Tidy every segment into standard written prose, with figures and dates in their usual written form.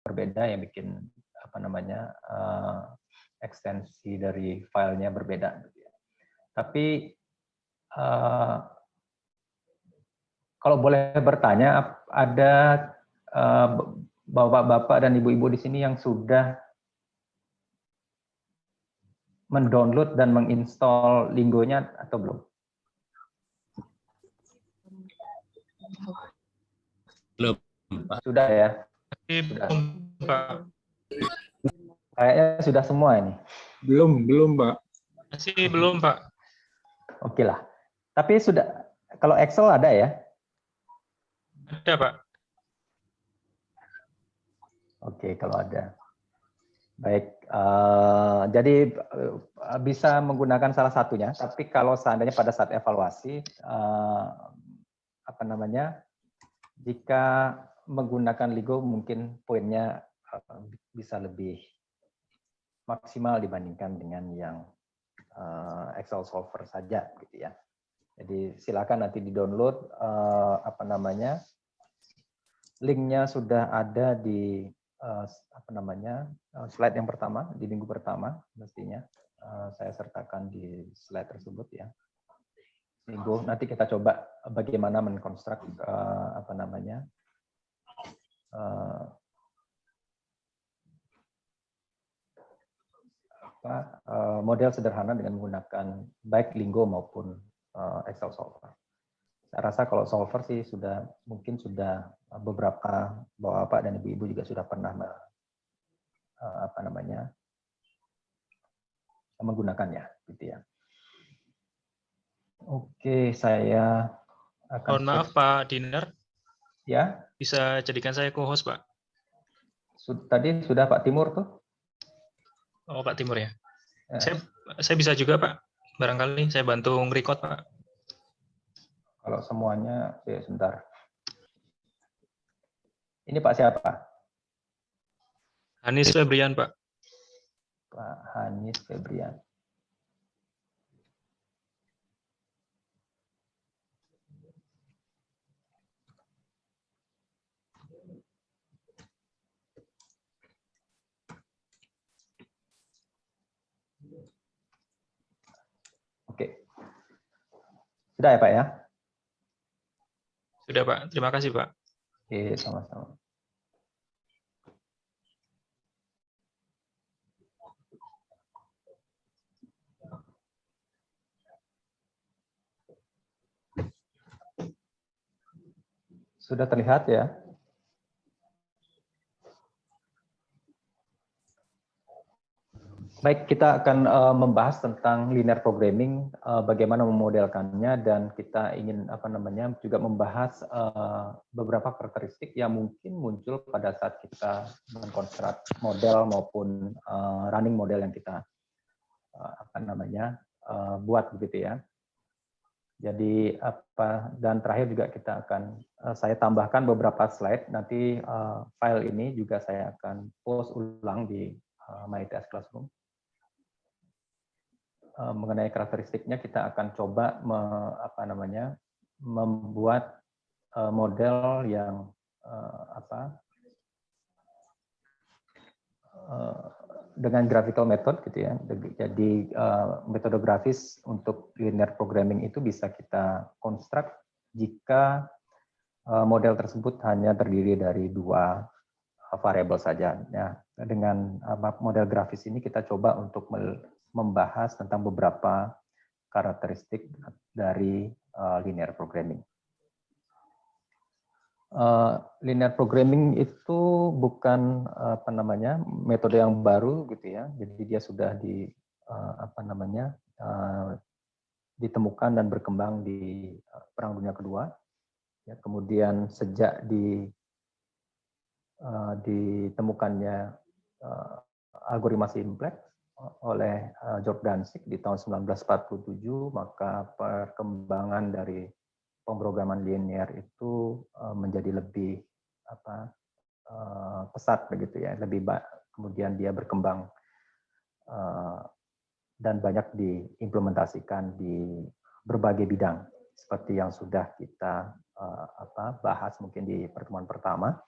berbeda yang bikin apa namanya ekstensi dari filenya berbeda. Tapi kalau boleh bertanya, ada bapak-bapak dan ibu-ibu di sini yang sudah mendownload dan menginstall Linggo-nya atau belum? Belum, Pak. Sudah ya? Sudah. Kayaknya sudah semua ini. Belum, Pak. Masih belum, Pak. Oke lah. Tapi sudah, kalau Excel ada ya? Ada, Pak. Oke, kalau ada. Baik, jadi bisa menggunakan salah satunya, tapi kalau seandainya pada saat evaluasi, apa namanya, jika menggunakan Linggo mungkin poinnya bisa lebih maksimal dibandingkan dengan yang Excel solver saja, gitu ya. Jadi silakan nanti di-download, apa namanya, linknya sudah ada di apa namanya slide yang pertama di minggu pertama mestinya saya sertakan di slide tersebut ya. Minggu nanti kita coba bagaimana mengkonstruk apa namanya model sederhana dengan menggunakan baik Linggo maupun Excel solver. Saya rasa kalau solver sih mungkin sudah beberapa bapak dan ibu-ibu juga sudah pernah apa namanya menggunakannya, gitu ya. Oke, saya akan. Mohon maaf Pak Dinar. Ya. Bisa jadikan saya co-host, Pak. Tadi sudah Pak Timur tuh. Oh Pak Timur ya. Saya bisa juga Pak. Barangkali saya bantu nge-record Pak. Kalau semuanya, ya sebentar. Ini Pak siapa? Hanis Febrian, Pak. Pak Hanis Febrian. Oke. Sudah ya Pak ya? Sudah Pak, terima kasih Pak. Oke, sama-sama. Sudah terlihat ya? Baik, kita akan membahas tentang linear programming, bagaimana memodelkannya, dan kita ingin apa namanya juga membahas beberapa karakteristik yang mungkin muncul pada saat kita mengkonstruk model maupun running model yang kita apa namanya buat begitu ya. Jadi dan terakhir juga kita akan saya tambahkan beberapa slide, nanti file ini juga saya akan post ulang di MyITS Classroom. Mengenai karakteristiknya kita akan coba membuat model yang dengan graphical method gitu ya. Jadi metode grafis untuk linear programming itu bisa kita konstruk jika model tersebut hanya terdiri dari dua variabel saja. Ya, dengan model grafis ini kita coba untuk membahas tentang beberapa karakteristik dari linear programming. Linear programming itu bukan apa namanya metode yang baru gitu ya. Jadi dia sudah ditemukan dan berkembang di Perang Dunia Kedua. Ya, kemudian sejak ditemukannya algoritma simplex oleh George Danzig di tahun 1947, maka perkembangan dari pemrograman linear itu menjadi lebih pesat begitu ya, kemudian dia berkembang dan banyak diimplementasikan di berbagai bidang seperti yang sudah kita bahas mungkin di pertemuan pertama.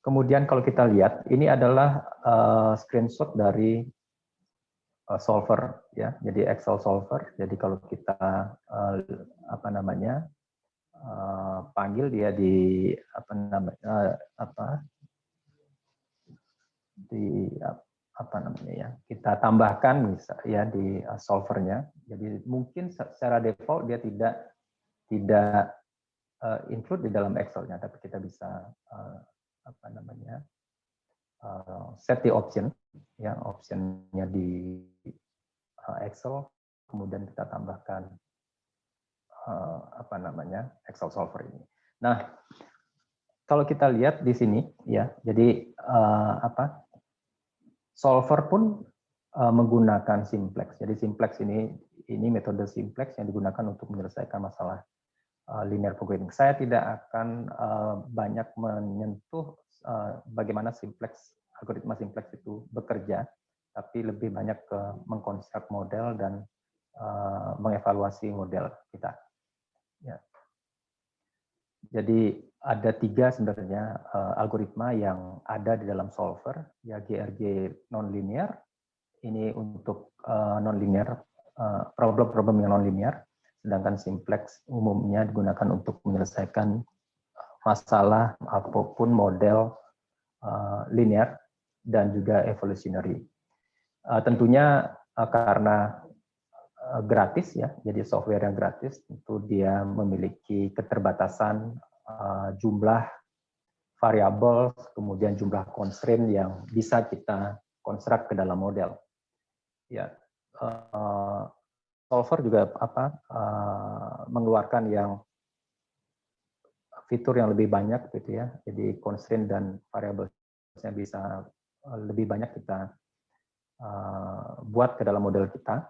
Kemudian kalau kita lihat, ini adalah screenshot dari solver, ya. Jadi Excel solver. Jadi kalau kita panggil dia di kita tambahkan ya di solvernya. Jadi mungkin secara default dia tidak include di dalam Excel-nya, tapi kita bisa set the option, ya, optionnya di Excel, kemudian kita tambahkan Excel solver ini. Nah, kalau kita lihat di sini, ya, jadi solver pun menggunakan simplex. Jadi simplex ini metode simplex yang digunakan untuk menyelesaikan masalah linear programming. Saya tidak akan banyak menyentuh bagaimana algoritma simplex itu bekerja, tapi lebih banyak ke mengkonstruk model dan mengevaluasi model kita. Ya. Jadi ada 3 sebenarnya algoritma yang ada di dalam solver, ya, GRG non-linear, ini untuk non-linear, problem-problem yang non-linear, sedangkan simplex umumnya digunakan untuk menyelesaikan masalah apapun model linear dan juga evolutionary. Tentunya karena gratis, ya, jadi software yang gratis, tentu dia memiliki keterbatasan jumlah variabel, kemudian jumlah constraint yang bisa kita konstruk ke dalam model. Ya, solver juga mengeluarkan fitur yang lebih banyak, gitu ya. Jadi constraint dan variabelnya bisa lebih banyak kita buat ke dalam model kita.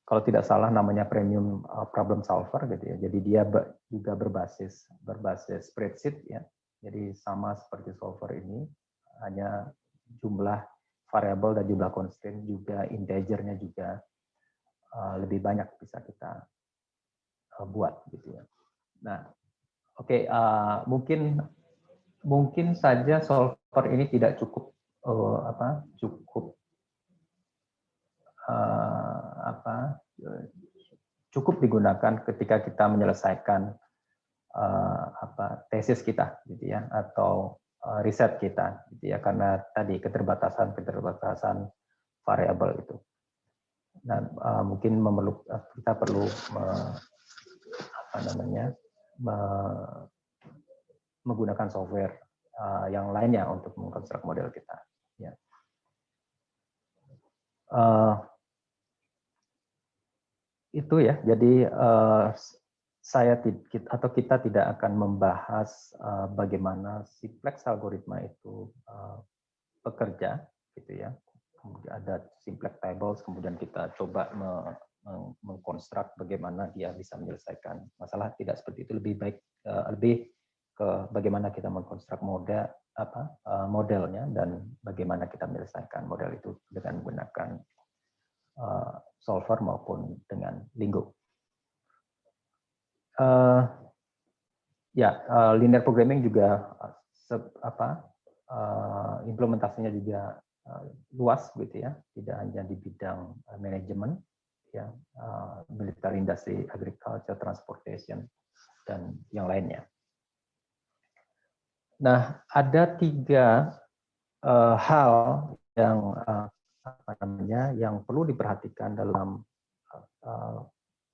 Kalau tidak salah namanya premium problem solver, gitu ya. Jadi dia juga berbasis spreadsheet, ya. Jadi sama seperti solver ini, hanya jumlah variabel dan jumlah constraint juga integernya juga lebih banyak bisa kita buat, gitu ya. Nah, oke, mungkin saja solver ini tidak cukup cukup digunakan ketika kita menyelesaikan tesis kita, gitu ya, atau riset kita, gitu ya, karena tadi keterbatasan variabel itu. Nah, mungkin kita perlu menggunakan software yang lainnya untuk mengkonstruk model kita. Ya. Itu ya. Jadi kita tidak akan membahas bagaimana simplex algoritma itu bekerja, gitu ya. Kemudian ada simplex tables, kemudian kita coba mengkonstruk bagaimana dia bisa menyelesaikan masalah. Tidak seperti itu, lebih baik lebih ke bagaimana kita mengkonstruk modelnya dan bagaimana kita menyelesaikan model itu dengan menggunakan solver maupun dengan Lingo. Linear programming juga implementasinya juga luas, gitu ya, tidak hanya di bidang manajemen, ya, military industry, agriculture, transportation, dan yang lainnya. Nah, ada 3 hal yang perlu diperhatikan dalam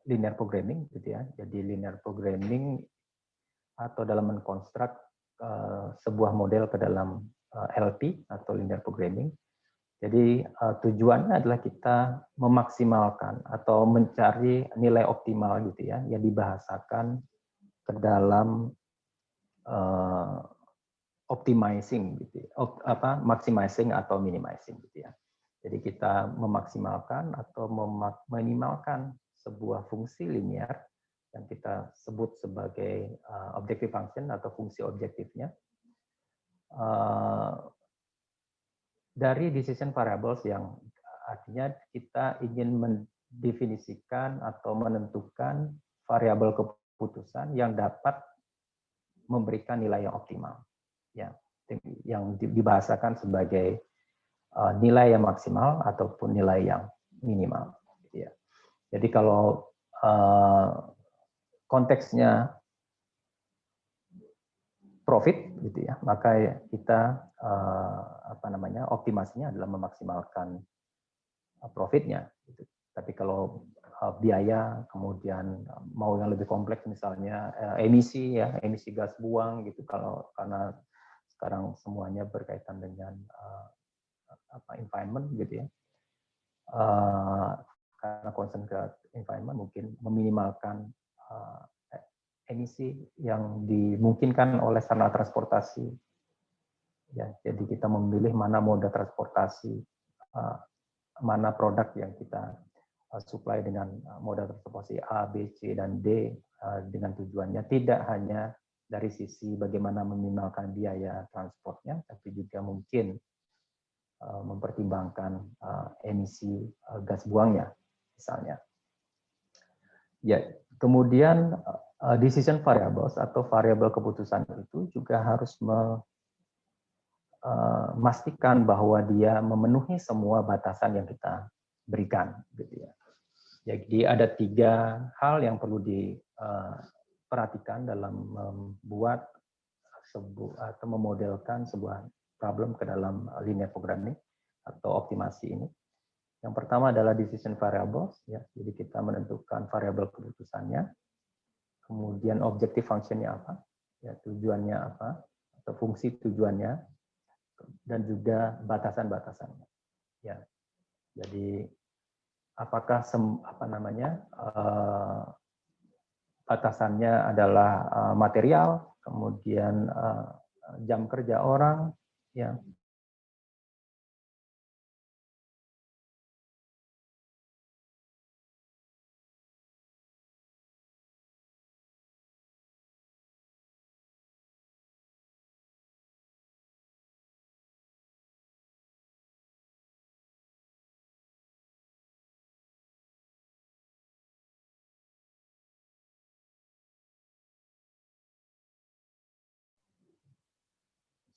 linear programming, gitu ya. Jadi linear programming atau dalam mengkonstruk sebuah model ke dalam LP atau linear programming. Jadi tujuannya adalah kita memaksimalkan atau mencari nilai optimal, gitu ya, yang dibahasakan ke dalam optimizing, gitu ya, maximizing atau minimizing, gitu ya. Jadi kita memaksimalkan atau meminimalkan sebuah fungsi linear yang kita sebut sebagai objective function atau fungsi objektifnya dari decision variables, yang artinya kita ingin mendefinisikan atau menentukan variabel keputusan yang dapat memberikan nilai yang optimal, ya, yang dibahasakan sebagai nilai yang maksimal ataupun nilai yang minimal. Ya. Jadi kalau konteksnya profit, gitu ya, maka kita optimasinya adalah memaksimalkan profitnya. Gitu. Tapi kalau biaya, kemudian mau yang lebih kompleks misalnya emisi ya, emisi gas buang gitu, karena sekarang semuanya berkaitan dengan environment gitu ya, karena concern ke environment mungkin meminimalkan emisi yang dimungkinkan oleh sarana transportasi ya, jadi kita memilih mana moda transportasi, mana produk yang kita supply dengan moda transportasi A, B, C, dan D dengan tujuannya tidak hanya dari sisi bagaimana meminimalkan biaya transportnya, tapi juga mungkin mempertimbangkan emisi gas buangnya, misalnya. Ya, kemudian decision variables atau variabel keputusan itu juga harus memastikan bahwa dia memenuhi semua batasan yang kita berikan, gitu ya. Jadi ada 3 hal yang perlu diperhatikan dalam membuat atau memodelkan sebuah problem ke dalam linear programming atau optimasi ini. Yang pertama adalah decision variables, ya. Jadi kita menentukan variabel keputusannya, kemudian objective functionnya apa, ya, tujuannya apa, atau fungsi tujuannya, dan juga batasan-batasannya. Ya, jadi apakah batasannya adalah material, kemudian jam kerja orang, ya.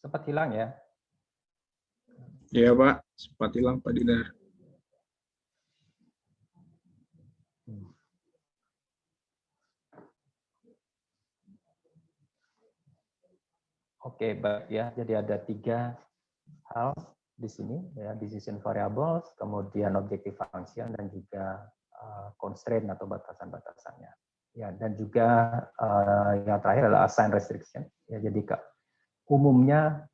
Sempat hilang ya? Iya Pak, sempat hilang Pak Didar. Oke, baik ya. Jadi ada 3 hal di sini, ya, decision variables, kemudian objective function, dan juga constraint atau batasan-batasannya. Ya, dan juga yang terakhir adalah assign restriction. Ya, jadi umumnya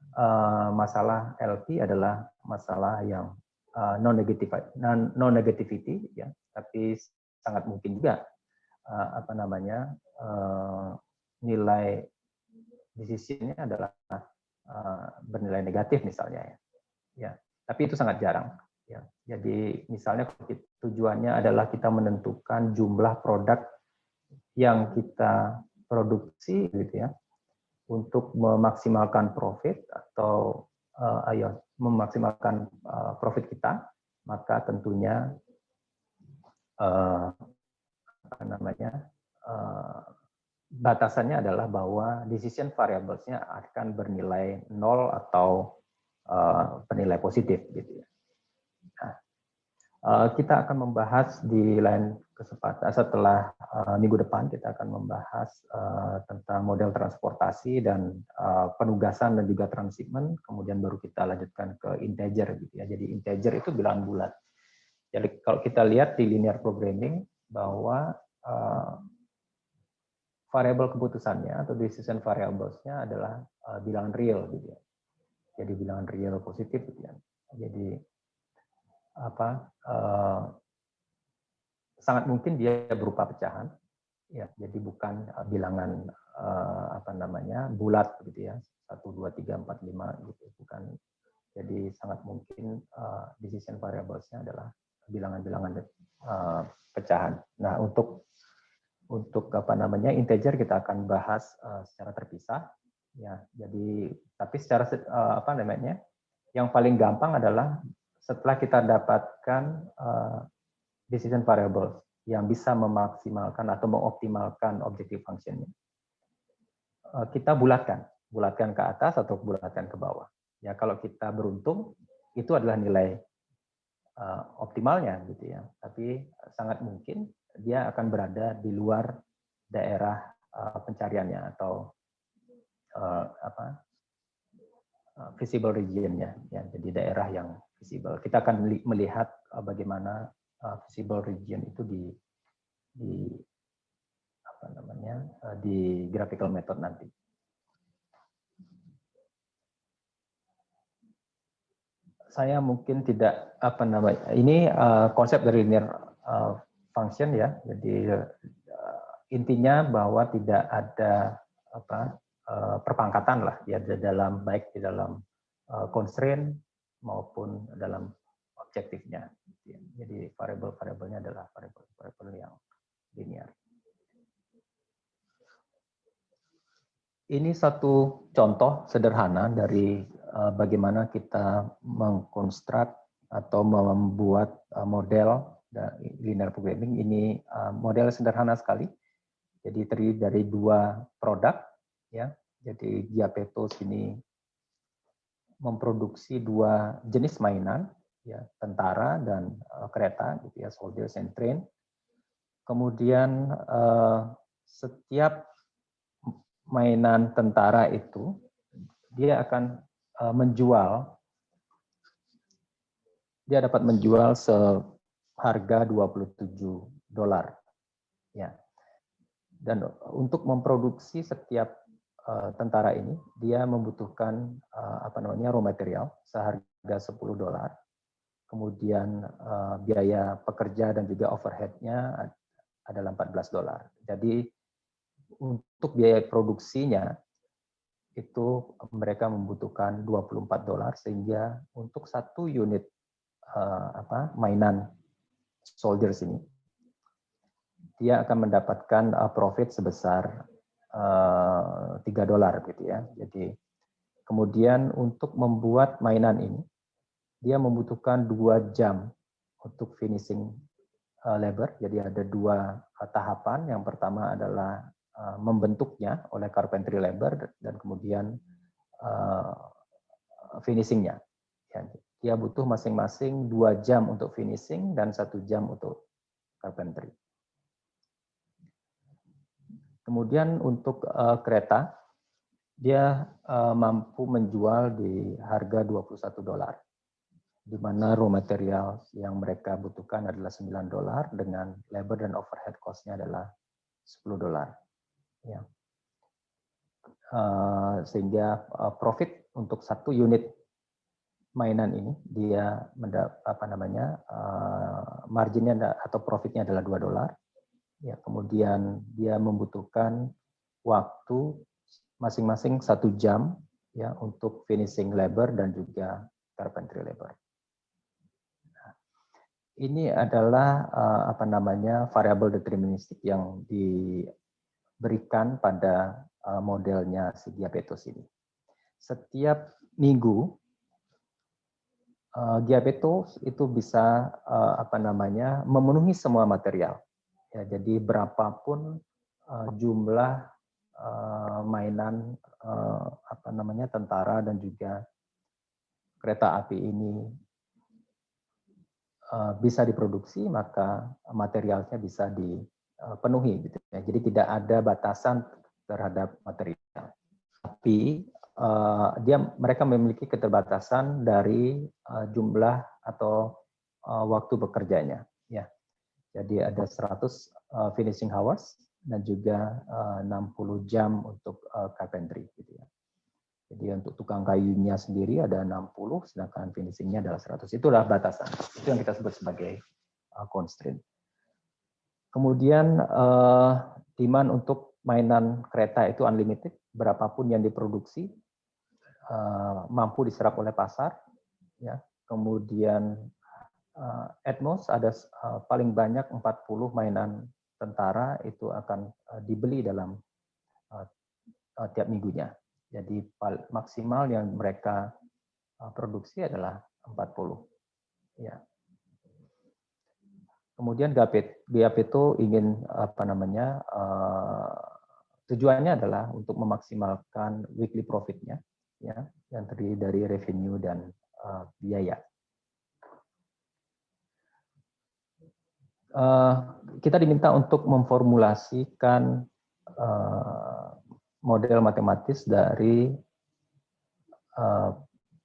masalah LP adalah masalah yang non-negativity, ya, tapi sangat mungkin juga nilai decision-nya adalah bernilai negatif misalnya, ya. Ya, tapi itu sangat jarang. Ya, jadi misalnya tujuannya adalah kita menentukan jumlah produk yang kita produksi, gitu ya, untuk memaksimalkan profit atau memaksimalkan profit kita, maka tentunya batasannya adalah bahwa decision variables-nya akan bernilai 0 atau bernilai positif, gitu ya. Nah, kita akan membahas di lain kesempatan setelah minggu depan, kita akan membahas tentang model transportasi dan penugasan dan juga transshipment, kemudian baru kita lanjutkan ke integer, gitu ya. Jadi integer itu bilangan bulat. Jadi kalau kita lihat di linear programming bahwa variabel keputusannya atau decision variables-nya adalah bilangan real, gitu ya. Jadi bilangan real positif, gitu ya. Jadi sangat mungkin dia berupa pecahan, ya. Jadi bukan bilangan bulat, gitu ya, 1, 2, 3, 4, 5, gitu, bukan. Jadi sangat mungkin decision variables-nya adalah bilangan-bilangan pecahan. Nah, untuk integer kita akan bahas secara terpisah, ya. Jadi tapi secara yang paling gampang adalah setelah kita dapatkan decision variables yang bisa memaksimalkan atau mengoptimalkan objective function-nya, kita bulatkan ke atas atau bulatkan ke bawah. Ya kalau kita beruntung itu adalah nilai optimalnya gitu ya. Tapi sangat mungkin dia akan berada di luar daerah pencariannya atau visible region-nya. Ya, jadi daerah yang visible. Kita akan melihat bagaimana visible region itu di graphical method nanti. Saya mungkin tidak ini konsep dari linear function ya. Jadi intinya bahwa tidak ada perpangkatan lah ya baik di dalam constraint maupun dalam objektifnya. Jadi variabel-variabelnya adalah variabel yang linear. Ini satu contoh sederhana dari bagaimana kita mengkonstruk atau membuat model linear programming. Ini model sederhana sekali. Jadi terdiri dari dua produk, ya. Jadi Giapeto sini memproduksi dua jenis mainan, ya, tentara dan kereta, gitu ya, soldiers and train. Kemudian setiap mainan tentara itu dia akan dia dapat menjual seharga $27, ya. Dan untuk memproduksi setiap tentara ini dia membutuhkan raw material seharga $10. Kemudian biaya pekerja dan juga overhead-nya adalah $14. Jadi untuk biaya produksinya itu mereka membutuhkan $24 sehingga untuk satu unit mainan soldiers ini dia akan mendapatkan profit sebesar $3 gitu ya. Jadi kemudian untuk membuat mainan ini dia membutuhkan 2 jam untuk finishing labor. Jadi ada 2 tahapan. Yang pertama adalah membentuknya oleh carpentry labor dan kemudian finishingnya. Ya, dia butuh masing-masing 2 jam untuk finishing dan 1 jam untuk carpentry. Kemudian untuk kereta, dia mampu menjual di harga $21, di mana raw material yang mereka butuhkan adalah $9 dengan labor dan overhead cost-nya adalah $10. Ya. Sehingga profit untuk satu unit mainan ini dia marginnya atau profitnya adalah $2. Ya, kemudian dia membutuhkan waktu masing-masing 1 jam ya untuk finishing labor dan juga carpentry labor. Nah, ini adalah variabel deterministik yang diberikan pada modelnya si Giapeto ini. Setiap minggu Giapeto itu bisa memenuhi semua material. Ya, jadi berapapun jumlah mainan tentara dan juga kereta api ini bisa diproduksi, maka materialnya bisa dipenuhi gitu ya. Jadi tidak ada batasan terhadap material. Tapi mereka memiliki keterbatasan dari jumlah atau waktu bekerjanya ya. Jadi ada 100 finishing hours dan juga 60 jam untuk carpentry gitu ya. Jadi untuk tukang kayunya sendiri ada 60, sedangkan finishingnya adalah 100. Itulah batasan. Itu yang kita sebut sebagai constraint. Kemudian demand untuk mainan kereta itu unlimited, berapapun yang diproduksi mampu diserap oleh pasar. Ya. Kemudian at most ada paling banyak 40 mainan tentara itu akan dibeli dalam tiap minggunya. Jadi maksimal yang mereka produksi adalah 40. Ya. Kemudian Giapeto ingin tujuannya adalah untuk memaksimalkan weekly profit-nya, ya, yang terdiri dari revenue dan biaya. Kita diminta untuk memformulasikan model matematis dari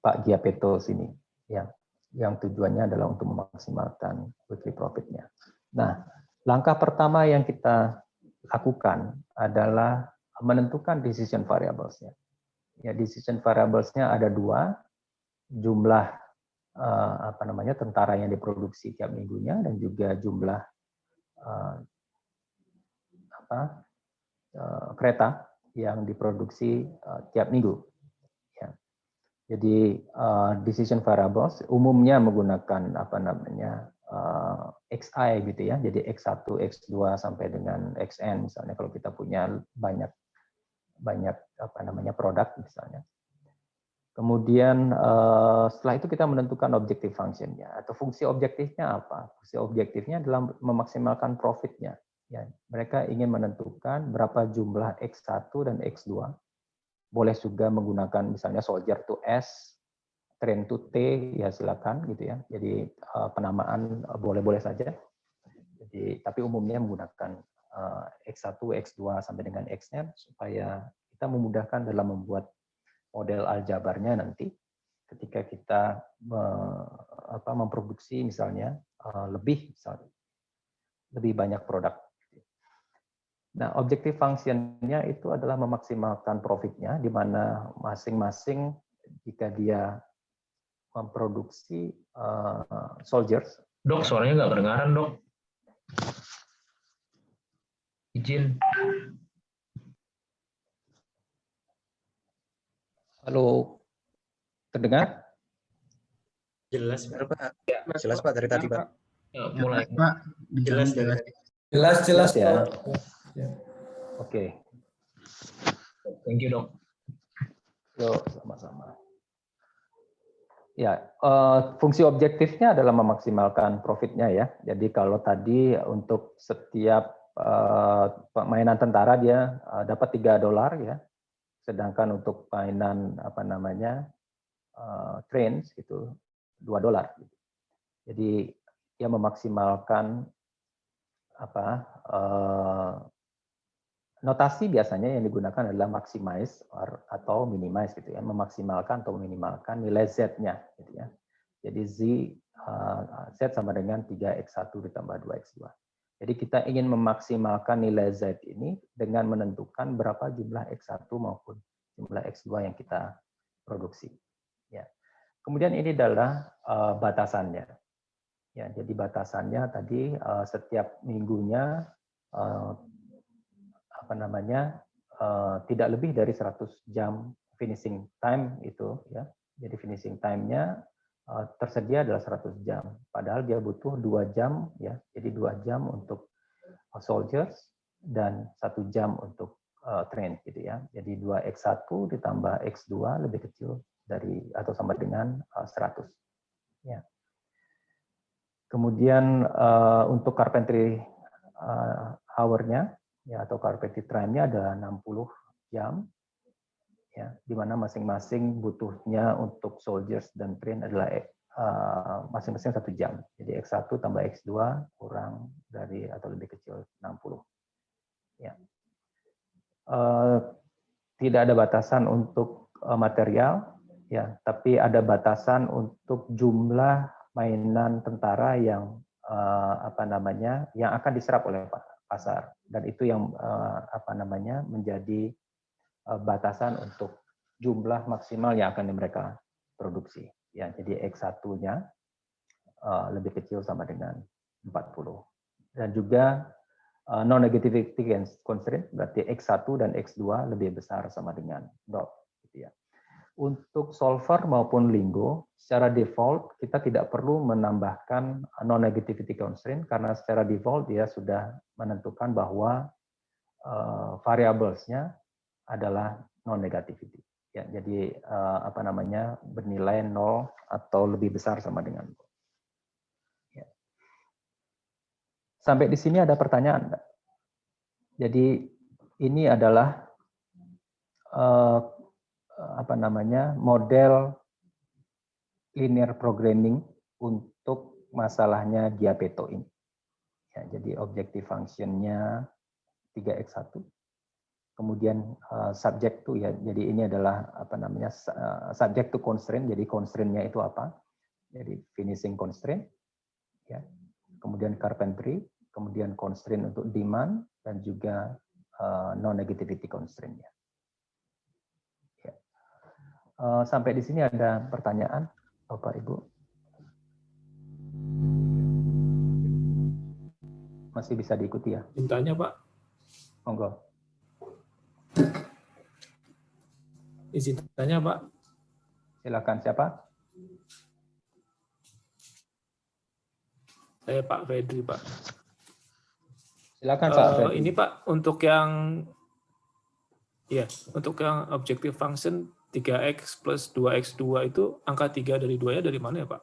Pak Giapeto sini, ya, yang tujuannya adalah untuk memaksimalkan weekly profit-nya. Nah, langkah pertama yang kita lakukan adalah menentukan decision variables-nya. Ya, decision variables-nya ada dua, jumlah tentara yang diproduksi tiap minggunya dan juga jumlah kereta yang diproduksi tiap minggu. Ya. Jadi decision variables umumnya menggunakan XI gitu ya. Jadi X1, X2 sampai dengan XN misalnya kalau kita punya banyak produk misalnya. Kemudian setelah itu kita menentukan objective function-nya atau fungsi objektifnya apa? Fungsi objektifnya adalah memaksimalkan profit-nya. Ya, mereka ingin menentukan berapa jumlah X1 dan X2. Boleh juga menggunakan misalnya soldier to S, train to T, ya silakan gitu ya. Jadi penamaan boleh-boleh saja. Jadi tapi umumnya menggunakan X1, X2 sampai dengan Xn supaya kita memudahkan dalam membuat model aljabarnya nanti ketika kita memproduksi misalnya lebih banyak produk. Nah, objective function-nya itu adalah memaksimalkan profit-nya, di mana masing-masing jika dia memproduksi soldiers. Dok, suaranya nggak kedengaran, Dok. Izin. Halo, terdengar? Jelas, Pak. Ya. Jelas, Pak, dari tadi, Pak. Mulai. Pak, Jelas, Jelas ya. Oke. Thank you, Dok. Yuk, sama-sama. Ya, fungsi objektifnya adalah memaksimalkan profitnya ya. Jadi kalau tadi untuk setiap mainan tentara dia dapat $3 ya. Sedangkan untuk mainan trains itu $2. Jadi dia memaksimalkan notasi biasanya yang digunakan adalah maximize atau minimize gitu ya, memaksimalkan atau meminimalkan nilai Z-nya gitu ya. Jadi Z sama dengan 3X1 ditambah 2X2. Jadi kita ingin memaksimalkan nilai Z ini dengan menentukan berapa jumlah X1 maupun jumlah X2 yang kita produksi. Ya. Kemudian ini adalah batasannya. Ya, jadi batasannya tadi setiap minggunya tidak lebih dari 100 jam finishing time itu ya. Jadi finishing time-nya tersedia adalah 100 jam. Padahal dia butuh 2 jam ya. Jadi 2 jam untuk soldiers dan 1 jam untuk train gitu ya. Jadi 2X1 ditambah X2 lebih kecil dari atau sama dengan 100 ya. Kemudian untuk carpentry hour-nya ya atau carpentry time-nya ada 60 jam ya, di mana masing-masing butuhnya untuk soldiers dan train adalah masing-masing 1 jam. Jadi X1 tambah X2 kurang dari atau lebih kecil 60. Ya. Tidak ada batasan untuk material ya, tapi ada batasan untuk jumlah mainan tentara yang yang akan diserap oleh pasar, dan itu yang menjadi batasan untuk jumlah maksimal yang akan mereka produksi ya. Jadi X1-nya lebih kecil sama dengan 40, dan juga non-negativity constraint berarti X1 dan X2 lebih besar sama dengan 0 gitu ya. Untuk solver maupun Lingo, secara default kita tidak perlu menambahkan non-negativity constraint karena secara default dia sudah menentukan bahwa variablesnya adalah non-negativity. Ya, jadi bernilai 0 atau lebih besar sama dengan 0. Ya. Sampai di sini ada pertanyaan, Mbak? Jadi ini adalah model linear programming untuk masalahnya Giapeto ini. Ya, jadi objective function-nya 3x1. Kemudian subject to, ya, jadi ini adalah subject to constraint. Jadi constraint-nya itu apa? Jadi finishing constraint, ya. Kemudian carpentry, kemudian constraint untuk demand, dan juga non-negativity constraint-nya. Ya. Sampai di sini ada pertanyaan, Bapak Ibu? Masih bisa diikuti ya? Mintanya Pak. Monggo. Izin tanya Pak. Silakan, siapa? Saya Pak Fedri Pak. Silakan Pak Freddy. Ini Pak untuk yang objective function 3x plus 2x2 itu angka 3 dari 2-nya dari mana ya Pak?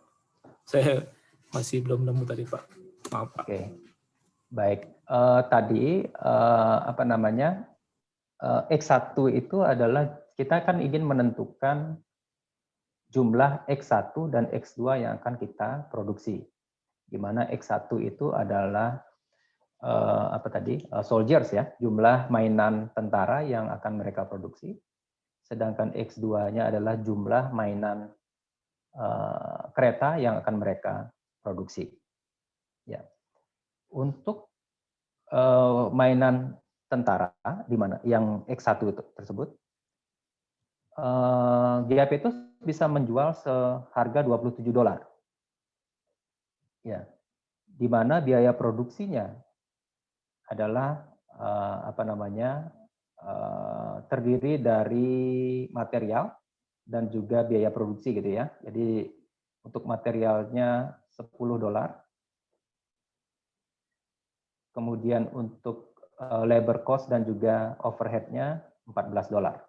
Saya masih belum nemu tadi Pak. Maaf Pak. Oke. Baik. Tadi X1 itu adalah kita kan ingin menentukan jumlah X1 dan X2 yang akan kita produksi. Di mana X1 itu adalah soldiers ya, jumlah mainan tentara yang akan mereka produksi. Sedangkan X2-nya adalah jumlah mainan kereta yang akan mereka produksi. Ya. Untuk mainan tentara di mana yang X1 itu tersebut, Giapeto bisa menjual seharga $27. Ya. Di mana biaya produksinya adalah terdiri dari material dan juga biaya produksi gitu ya. Jadi untuk materialnya $10. Kemudian untuk labor cost dan juga overhead-nya $14.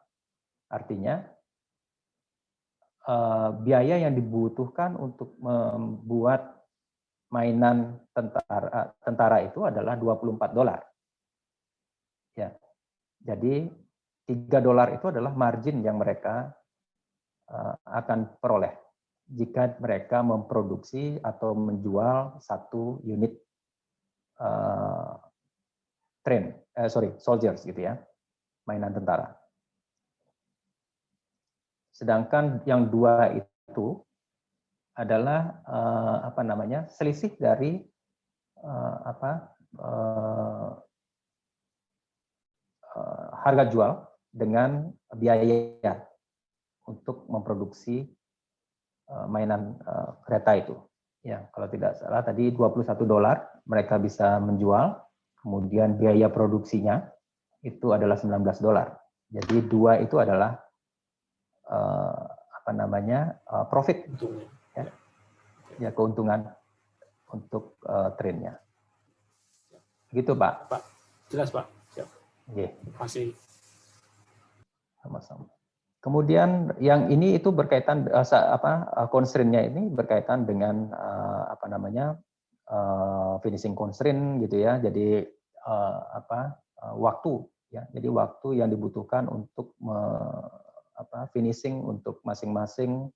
Artinya biaya yang dibutuhkan untuk membuat mainan tentara itu adalah $24. Ya. Jadi $3 itu adalah margin yang mereka akan peroleh jika mereka memproduksi atau menjual satu unit soldiers gitu ya, mainan tentara. Sedangkan yang dua itu adalah selisih dari harga jual dengan biaya untuk memproduksi mainan kereta itu. Ya, kalau tidak salah tadi $21 mereka bisa menjual, kemudian biaya produksinya itu adalah $19. Jadi dua itu adalah profit, ya keuntungan untuk trainnya. Gitu Pak. Pak, jelas Pak. Siap. Oke. Terima kasih. Sama-sama. Kemudian yang ini itu berkaitan constraint-nya ini berkaitan dengan finishing constraint gitu ya. Jadi waktu ya. Jadi waktu yang dibutuhkan untuk finishing untuk masing-masing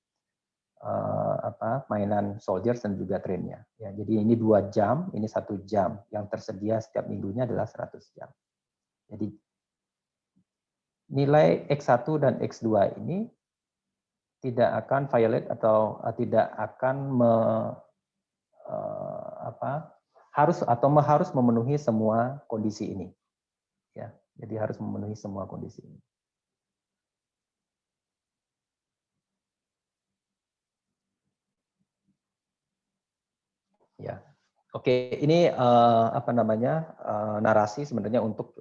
mainan soldiers dan juga trainnya. Ya, jadi ini 2 jam, ini 1 jam. Yang tersedia setiap minggunya adalah 100 jam. Jadi nilai X1 dan X2 ini tidak akan violate atau tidak akan harus memenuhi semua kondisi ini. Ya, jadi harus memenuhi semua kondisi ini. Ya. Oke, ini narasi sebenarnya untuk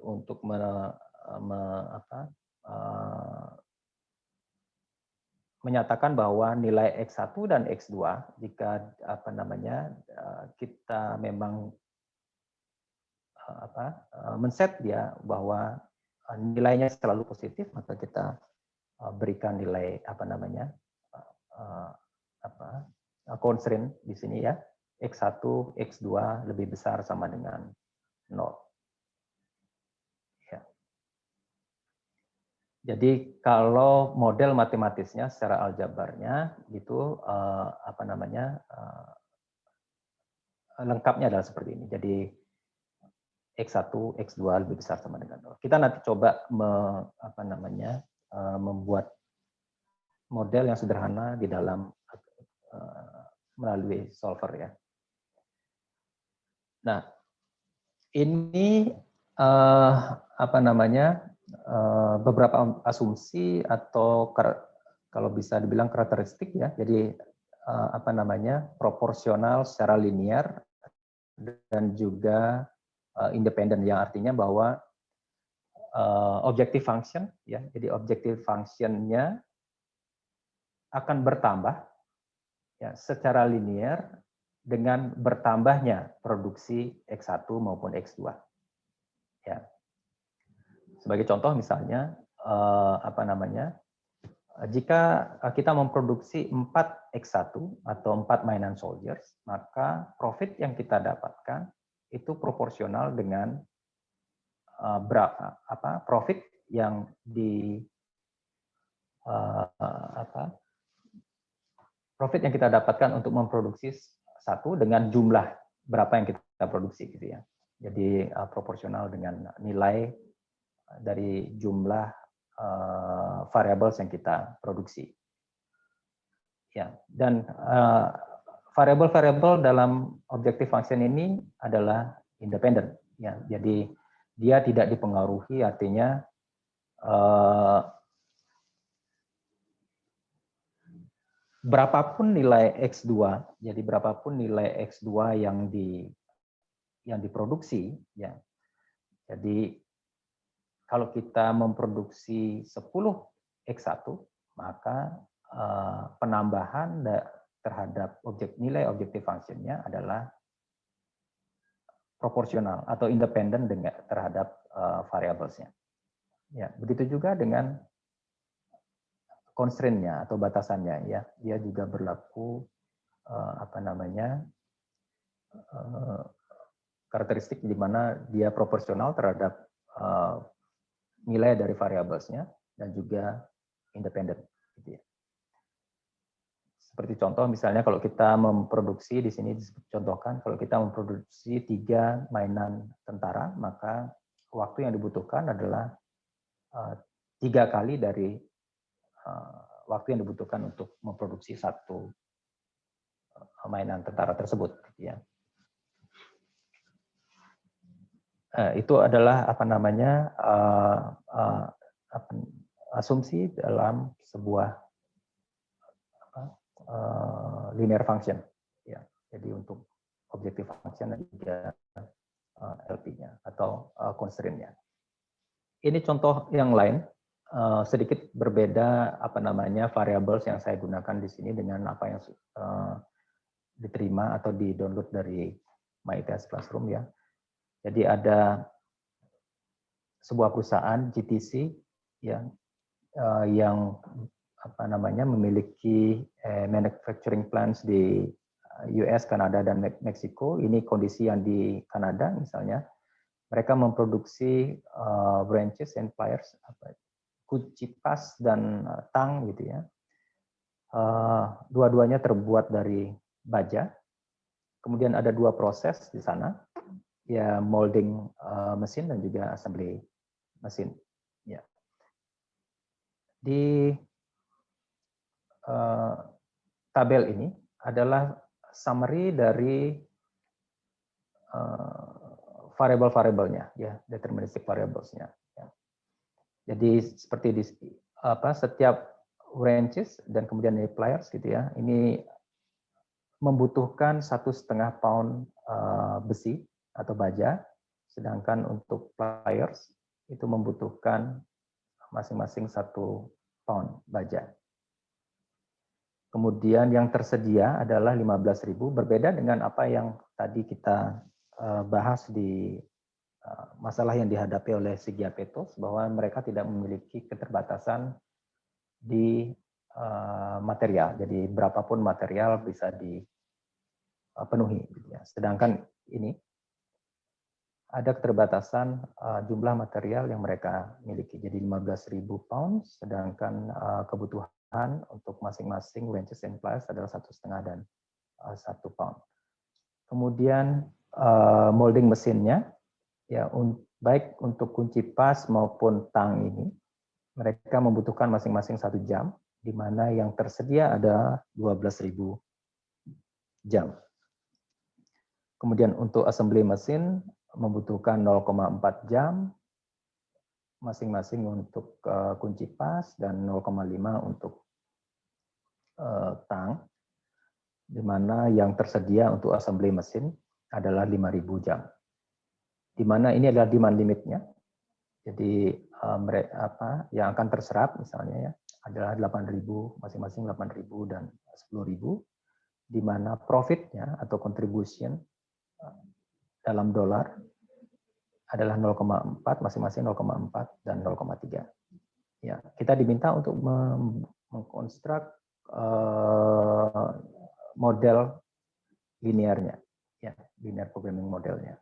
menyatakan bahwa nilai X1 dan X2 jika kita memang men-set dia bahwa nilainya selalu positif, maka kita berikan nilai constraint di sini ya, X1, X2 lebih besar sama dengan 0. Ya. Jadi kalau model matematisnya secara aljabarnya itu lengkapnya adalah seperti ini. Jadi X1, X2 lebih besar sama dengan 0. Kita nanti coba membuat model yang sederhana di dalam melalui solver ya. Nah, ini beberapa asumsi atau kalau bisa dibilang karakteristik ya. Jadi proporsional secara linear dan juga independen, yang artinya bahwa objective function ya. Jadi objective function-nya akan bertambah ya secara linear dengan bertambahnya produksi X1 maupun X2. Ya. Sebagai contoh misalnya jika kita memproduksi 4 X1 atau 4 mainan soldiers, maka profit yang kita dapatkan itu proporsional dengan profit yang profit yang kita dapatkan untuk memproduksi satu dengan jumlah berapa yang kita produksi gitu ya. Jadi proporsional dengan nilai dari jumlah variables yang kita produksi. Ya, dan variabel-variabel dalam objective function ini adalah independen ya. Jadi dia tidak dipengaruhi, artinya berapapun nilai X2, jadi berapapun nilai X2 yang diproduksi ya. Jadi kalau kita memproduksi 10 X1, maka penambahan terhadap nilai objective function-nya adalah proporsional atau independen terhadap variables-nya. Ya, begitu juga dengan constraint-nya atau batasannya ya. Dia juga berlaku karakteristik di mana dia proporsional terhadap nilai dari variablesnya dan juga independen. Gitu ya. Seperti contoh misalnya kalau kita memproduksi, di sini dicontohkan kalau kita memproduksi 3 mainan tentara, maka waktu yang dibutuhkan adalah 3 kali dari waktu yang dibutuhkan untuk memproduksi 1 mainan tentara tersebut. Gitu ya. Itu adalah asumsi dalam sebuah linear function ya. Jadi untuk objective function dan juga LP-nya atau constraint-nya. Ini contoh yang lain, sedikit berbeda variables yang saya gunakan di sini dengan apa yang diterima atau di-download dari MyITS Classroom ya. Jadi ada sebuah perusahaan GTC ya, yang memiliki manufacturing plants di US, Kanada, dan Meksiko. Ini kondisi yang di Kanada misalnya. Mereka memproduksi branches and pliers, kucipas dan tang gitu ya. Dua-duanya terbuat dari baja. Kemudian ada 2 proses di sana, ya molding mesin dan juga assembly mesin. Ya. Di tabel ini adalah summary dari variabel-variabelnya, ya, deterministic variables-nya. Ya. Jadi seperti di setiap wrenches dan kemudian ini pliers gitu ya, ini membutuhkan 1,5 pound besi atau baja, sedangkan untuk pliers itu membutuhkan masing-masing 1 pound baja. Kemudian yang tersedia adalah 15.000, berbeda dengan apa yang tadi kita bahas di masalah yang dihadapi oleh Sgiapetos, bahwa mereka tidak memiliki keterbatasan di material. Jadi berapapun material bisa dipenuhi. Sedangkan ini ada keterbatasan jumlah material yang mereka miliki. Jadi 15.000 pound, sedangkan kebutuhan untuk masing-masing winches and pliers adalah 1,5 dan 1 pound. Kemudian molding mesinnya, ya baik untuk kunci pas maupun tang ini, mereka membutuhkan masing-masing 1 jam, di mana yang tersedia ada 12.000 jam. Kemudian untuk assembly mesin membutuhkan 0,4 jam masing-masing untuk kunci pas dan 0,5 untuk tang, di mana yang tersedia untuk assembly mesin adalah 5.000 jam. Di mana ini adalah demand limitnya. Jadi yang akan terserap misalnya ya adalah 8.000, masing-masing 8.000 dan 10.000, di mana profitnya atau contribution dalam dolar adalah 0,4, masing-masing 0,4 dan 0,3. Ya, kita diminta untuk mengkonstruk model linearnya, ya, linear programming modelnya.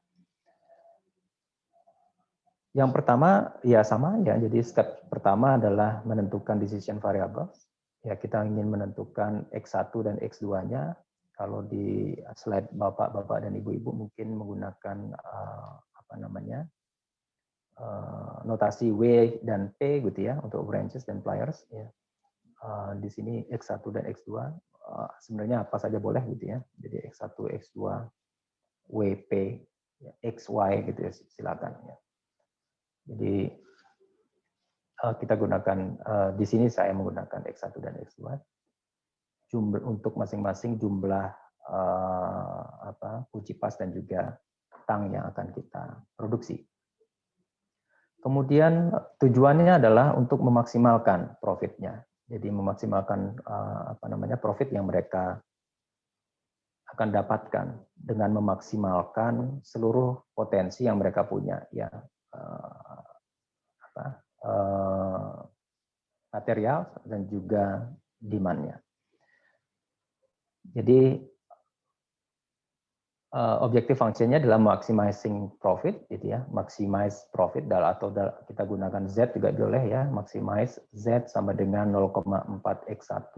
Yang pertama ya sama ya, jadi step pertama adalah menentukan decision variables. Ya, kita ingin menentukan X1 dan X2-nya. Kalau di slide bapak-bapak dan ibu-ibu mungkin menggunakan notasi W dan P gitu ya untuk branches dan pliers ya. Di sini X1 dan X2 sebenarnya apa saja boleh gitu ya. Jadi X1, X2, WP, ya, XY gitu ya, silakan ya. Jadi kita gunakan di sini saya menggunakan X1 dan X2. Jumlah untuk masing-masing jumlah kunci pas dan juga tang yang akan kita produksi. Kemudian tujuannya adalah untuk memaksimalkan profitnya. Jadi memaksimalkan profit yang mereka akan dapatkan dengan memaksimalkan seluruh potensi yang mereka punya ya, material dan juga demand-nya. Jadi objektif fungsinya adalah maximizing profit, gitu ya, maximize profit atau kita gunakan Z juga boleh ya, maximize Z sama dengan 0,4 X1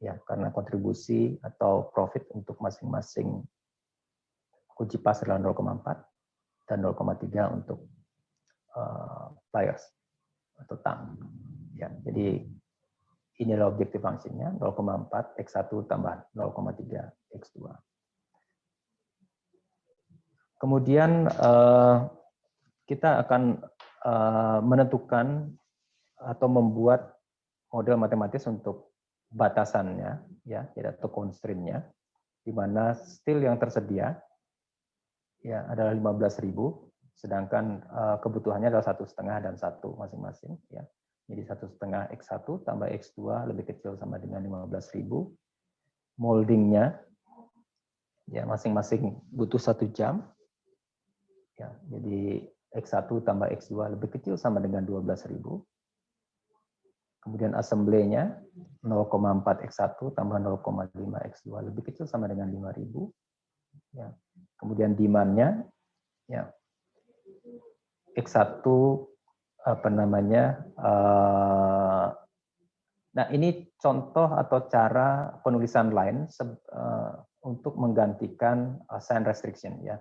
ya, karena kontribusi atau profit untuk masing-masing kunci pas adalah 0,4 dan 0,3 untuk pliers atau tang. Ya, jadi inilah objektif fungsinya 0,4 X1 tambah 0,3 X2. Kemudian kita akan menentukan atau membuat model matematis untuk batasannya, ya, atau constraint-nya, di mana steel yang tersedia ya adalah 15.000, sedangkan kebutuhannya adalah 1,5 dan 1 masing-masing, ya. Jadi 1,5 X1 tambah X2 lebih kecil sama dengan 15.000. Moldingnya ya masing-masing butuh 1 jam. Ya, jadi X1 tambah X2 lebih kecil sama dengan 12.000. Kemudian assembly-nya 0,4 X1 tambah 0,5 X2 lebih kecil sama dengan 5.000. Ya. Kemudian demand-nya ya X1 nah ini contoh atau cara penulisan line untuk menggantikan sign restriction ya.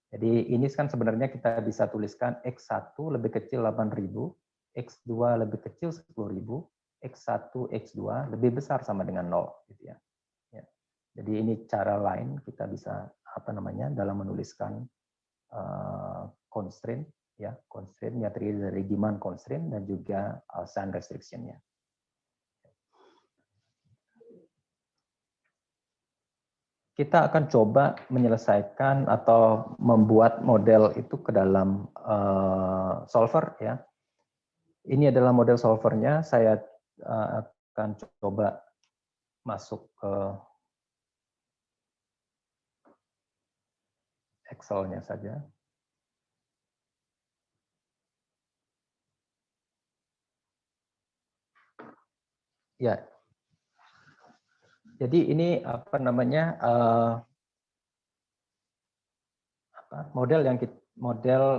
Jadi ini kan sebenarnya kita bisa tuliskan X1 lebih kecil 8.000, X2 lebih kecil 10.000, X1, X2 lebih besar sama dengan 0 gitu ya. Ya. Jadi ini cara lain kita bisa dalam menuliskan constraint ya, constraint-nya terdiri dari demand constraint dan juga sign restriction-nya. Kita akan coba menyelesaikan atau membuat model itu ke dalam solver ya. Ini adalah model solvernya. Saya akan coba masuk ke Excel-nya saja. Ya. Jadi ini model yang model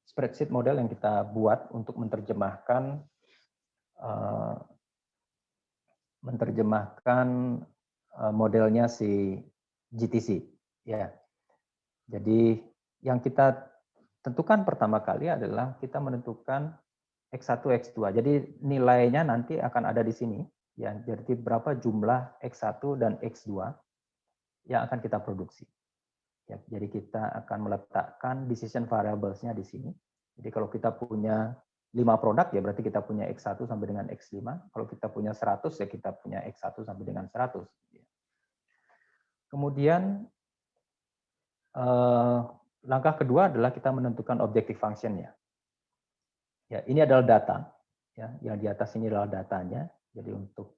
spreadsheet model yang kita buat untuk menerjemahkan modelnya si GTC, ya. Jadi yang kita tentukan pertama kali adalah kita menentukan X1, X2. Jadi nilainya nanti akan ada di sini, ya. Jadi berapa jumlah X1 dan X2 yang akan kita produksi. Ya, jadi kita akan meletakkan decision variables-nya di sini. Jadi kalau kita punya 5 produk, ya berarti kita punya X1 sampai dengan X5. Kalau kita punya 100, ya kita punya X1 sampai dengan 100. Kemudian langkah kedua adalah kita menentukan objective function-nya. Ya, ini adalah data. Ya, yang di atas ini adalah datanya. Jadi untuk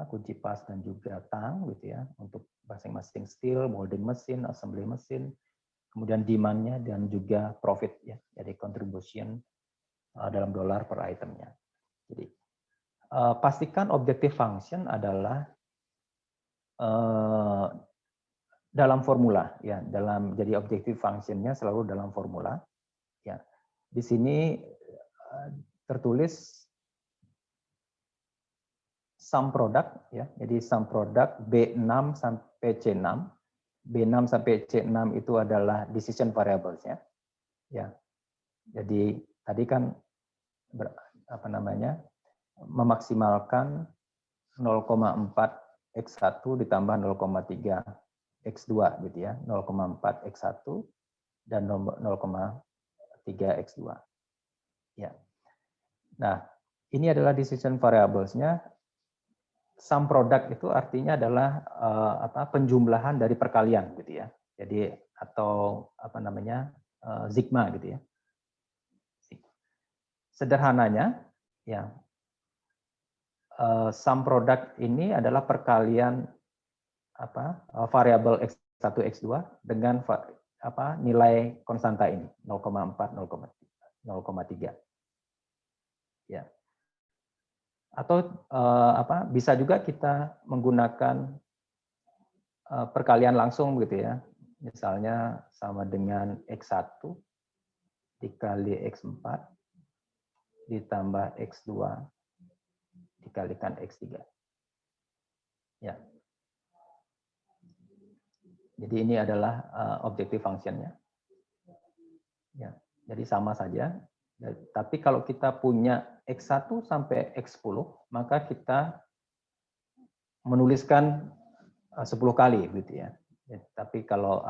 kunci pas dan juga tang, gitu ya, untuk masing-masing steel, molding mesin, assembly mesin, kemudian demand-nya dan juga profit, ya, jadi contribution dalam dolar per itemnya. Jadi pastikan objective function adalah dalam formula, ya, jadi objective function-nya selalu dalam formula, ya. Di sini tertulis sum product, ya, jadi sum product B6 sampai C6. B6 sampai C6 itu adalah decision variables-nya, ya. Jadi tadi kan memaksimalkan 0,4 X1 ditambah 0,3 X2, gitu ya, 0,4 X1 dan 0,3 X2. Ya. Nah, ini adalah decision variables-nya. Sum product itu artinya adalah penjumlahan dari perkalian, gitu ya. Jadi atau sigma, gitu ya. Sederhananya, ya, sum product ini adalah perkalian variabel X1, X2 dengan nilai konstanta ini 0,4, 0,3. Ya. Atau bisa juga kita menggunakan perkalian langsung, gitu ya. Misalnya sama dengan X1 dikali X4 ditambah X2 dikalikan X3. Ya. Jadi ini adalah objective function-nya. Ya, jadi sama saja. Tapi kalau kita punya X1 sampai X10, maka kita menuliskan 10 kali, gitu ya. Tapi kalau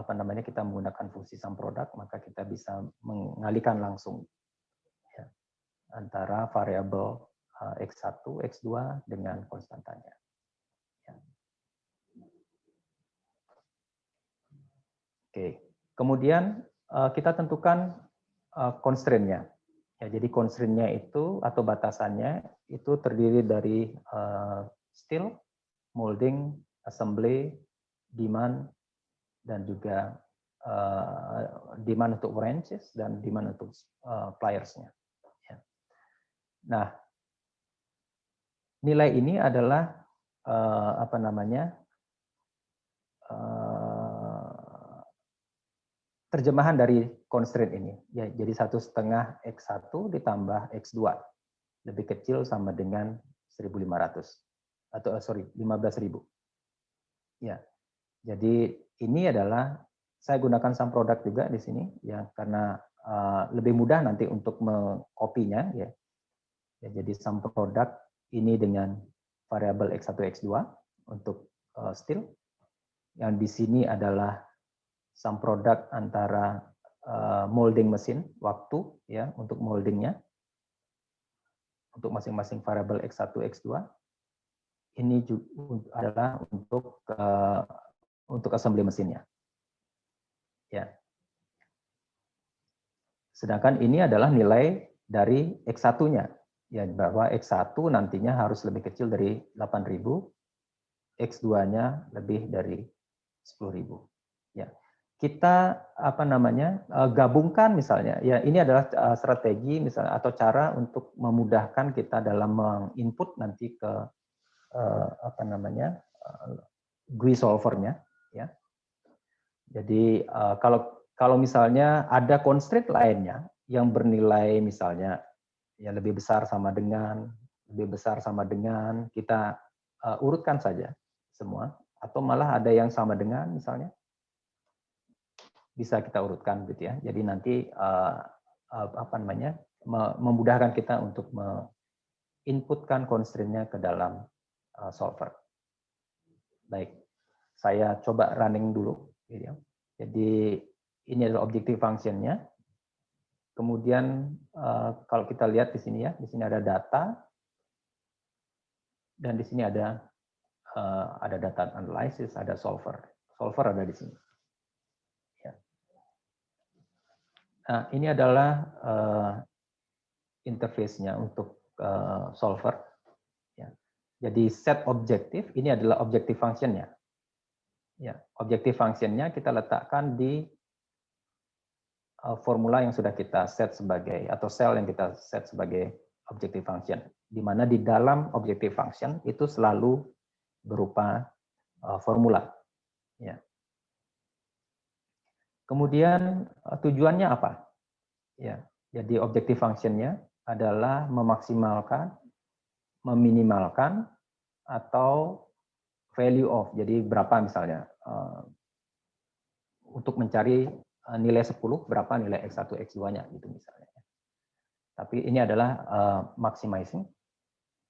kita menggunakan fungsi sum product, maka kita bisa mengalihkan langsung, ya, antara variabel X1, X2 dengan konstantanya. Ya. Oke, kemudian kita tentukan constraint-nya. Ya, jadi constraint-nya itu atau batasannya itu terdiri dari steel, molding, assembly, demand, dan juga demand untuk wrenches dan demand untuk pliers-nya. Ya. Nah, nilai ini adalah terjemahan dari constraint ini. Ya, jadi 1,5 X1 ditambah X2 lebih kecil sama dengan 1.500 atau 15.000. Ya, jadi ini adalah saya gunakan sum product juga di sini, ya, karena lebih mudah nanti untuk mengkopinya, ya. Ya, jadi sum product ini dengan variabel X1 X2 untuk steel. Yang di sini adalah sum product antara molding mesin, waktu, ya, untuk moldingnya, untuk masing-masing variabel X1, X2. Ini juga adalah untuk assembly mesinnya. Ya. Sedangkan ini adalah nilai dari X1-nya. Ya, bahwa X1 nantinya harus lebih kecil dari 8.000, X2-nya lebih dari 10.000. Ya. Kita gabungkan misalnya, ya, ini adalah strategi misalnya atau cara untuk memudahkan kita dalam menginput nanti ke GUI solvernya, ya. Jadi kalau kalau misalnya ada constraint lainnya yang bernilai misalnya ya lebih besar sama dengan, kita urutkan saja semua, atau malah ada yang sama dengan misalnya, bisa kita urutkan gitu ya. Jadi nanti memudahkan kita untuk inputkan constraint-nya ke dalam solver. Baik, saya coba running dulu. Jadi ini adalah objective function-nya. Kemudian kalau kita lihat di sini ya, di sini ada data, dan di sini ada data analysis, ada solver. Solver ada di sini. Ya. Nah, ini adalah interface-nya untuk solver. Ya. Jadi set objektif ini adalah objective function-nya. Ya, objective function-nya kita letakkan di formula yang sudah kita set sebagai, atau sel yang kita set sebagai objective function, di mana di dalam objective function itu selalu berupa formula. Ya. Kemudian tujuannya apa? Ya, jadi objective function-nya adalah memaksimalkan, meminimalkan, atau value of. Jadi berapa misalnya untuk mencari nilai 10, berapa nilai X1, X2-nya gitu misalnya. Tapi ini adalah maximizing.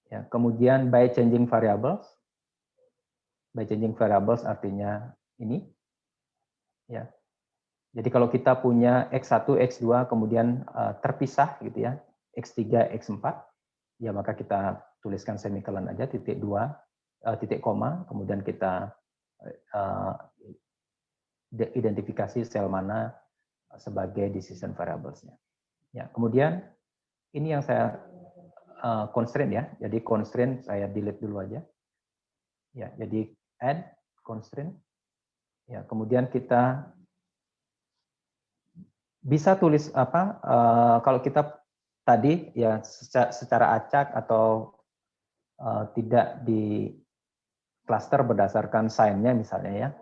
Ya, kemudian by changing variables. By changing variables artinya ini. Ya. Jadi kalau kita punya X1, X2 kemudian terpisah gitu ya, X3, X4, ya maka kita tuliskan semicolon aja, titik 2, titik koma, kemudian kita identifikasi sel mana sebagai decision variables-nya. Ya, kemudian ini yang saya constraint ya. Jadi constraint saya delete dulu aja. Ya, jadi add constraint. Ya, kemudian kita bisa tulis apa kalau kita tadi ya secara acak atau tidak di cluster berdasarkan sign-nya misalnya ya.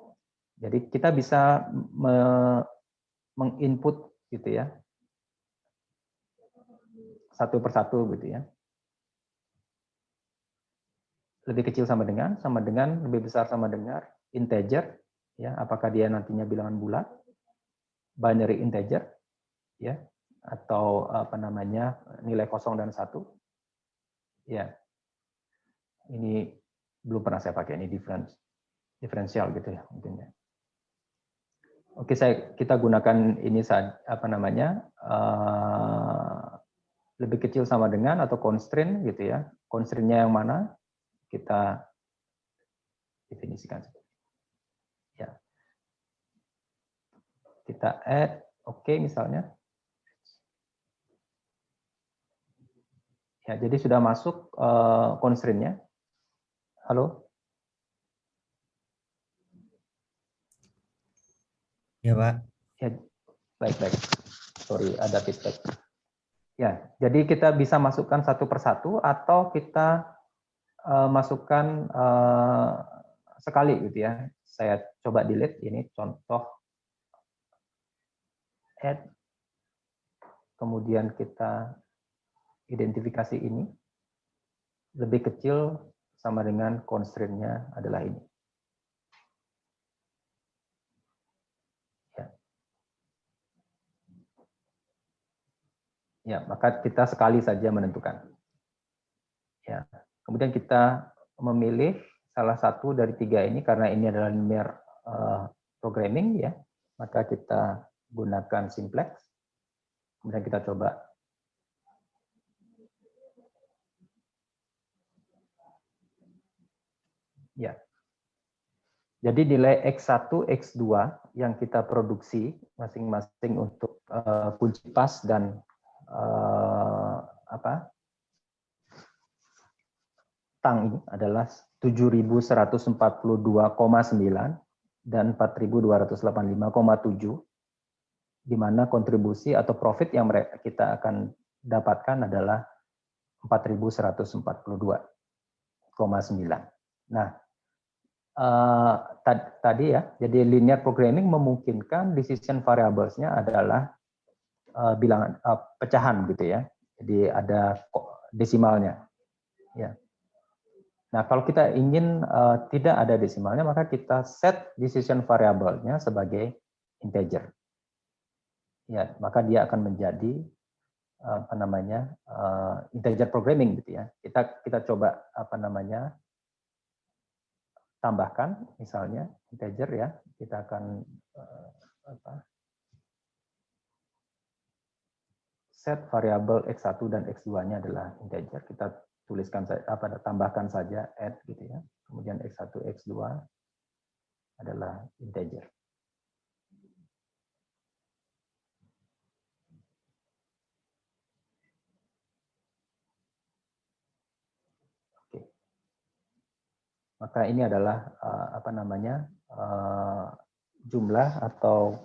Jadi kita bisa menginput gitu ya, satu persatu gitu ya. Lebih kecil sama dengan, lebih besar sama dengan, integer ya, apakah dia nantinya bilangan bulat, binary integer ya, atau apa namanya nilai 0 dan 1 ya. Ini belum pernah saya pakai, ini diferensial gitu ya mungkin ya. Oke, kita gunakan ini saat apa namanya lebih kecil sama dengan atau constraint gitu ya. Constraint-nya yang mana kita definisikan. Ya. Kita add oke misalnya. Ya, jadi sudah masuk constraint-nya. Halo? Ya, Pak. Ya, baik. Sorry, ada feedback. Ya, jadi kita bisa masukkan satu persatu atau kita masukkan sekali gitu ya. Saya coba delete ini contoh add. Kemudian kita identifikasi ini lebih kecil sama dengan constraint-nya adalah ini. Ya, maka kita sekali saja menentukan. Ya, kemudian kita memilih salah satu dari tiga ini karena ini adalah linear programming ya, maka kita gunakan simplex. Kemudian kita coba. Ya. Jadi nilai X1, X2 yang kita produksi masing-masing untuk kunci pas dan tang ini adalah 7.142,9 dan 4.285,7, di mana kontribusi atau profit yang kita akan dapatkan adalah 4.142,9. Nah, tadi ya, jadi linear programming memungkinkan decision variables-nya adalah bilangan pecahan gitu ya. Jadi ada desimalnya. Ya. Nah, kalau kita ingin tidak ada desimalnya, maka kita set decision variable-nya sebagai integer. Ya, maka dia akan menjadi apa namanya integer programming gitu ya. Kita coba apa namanya tambahkan misalnya integer ya. Kita akan set variabel x1 dan x2-nya adalah integer. Kita tuliskan tambahkan saja add gitu ya. Kemudian x1 x2 adalah integer. Oke. Maka ini adalah apa namanya jumlah atau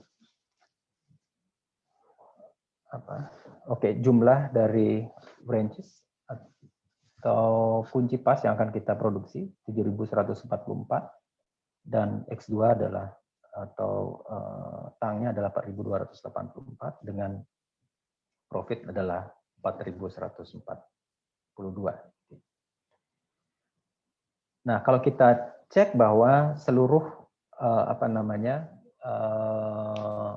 apa? Oke, jumlah dari branches atau kunci pas yang akan kita produksi 7144 dan X2 adalah atau tangnya adalah 4284 dengan profit adalah 4142. Nah, kalau kita cek bahwa seluruh apa namanya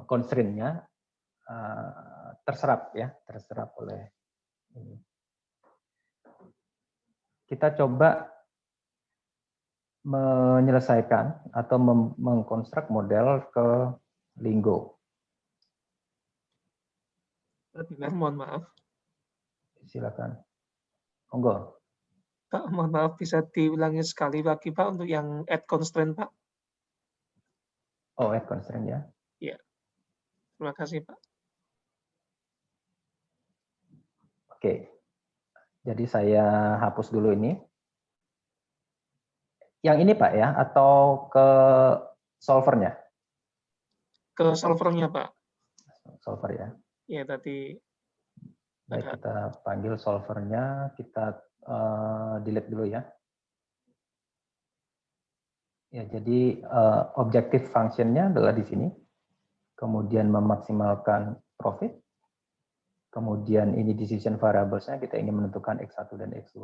constraint-nya terserap oleh ini. Kita coba menyelesaikan atau mengkonstruk model ke Lingo. Mohon maaf. Silakan. Monggo. Pak, mohon maaf bisa diulangi sekali lagi Pak untuk yang add constraint Pak. Oh, add constraint ya. Iya. Terima kasih Pak. Oke. Jadi saya hapus dulu ini. Yang ini Pak ya, atau ke solvernya? Ke solvernya Pak. Solver ya. Iya tadi. Baik, kita panggil solvernya, kita delete dulu ya. Ya, jadi objective function-nya adalah di sini. Kemudian memaksimalkan profit. Kemudian ini decision variables-nya, kita ingin menentukan X1 dan X2.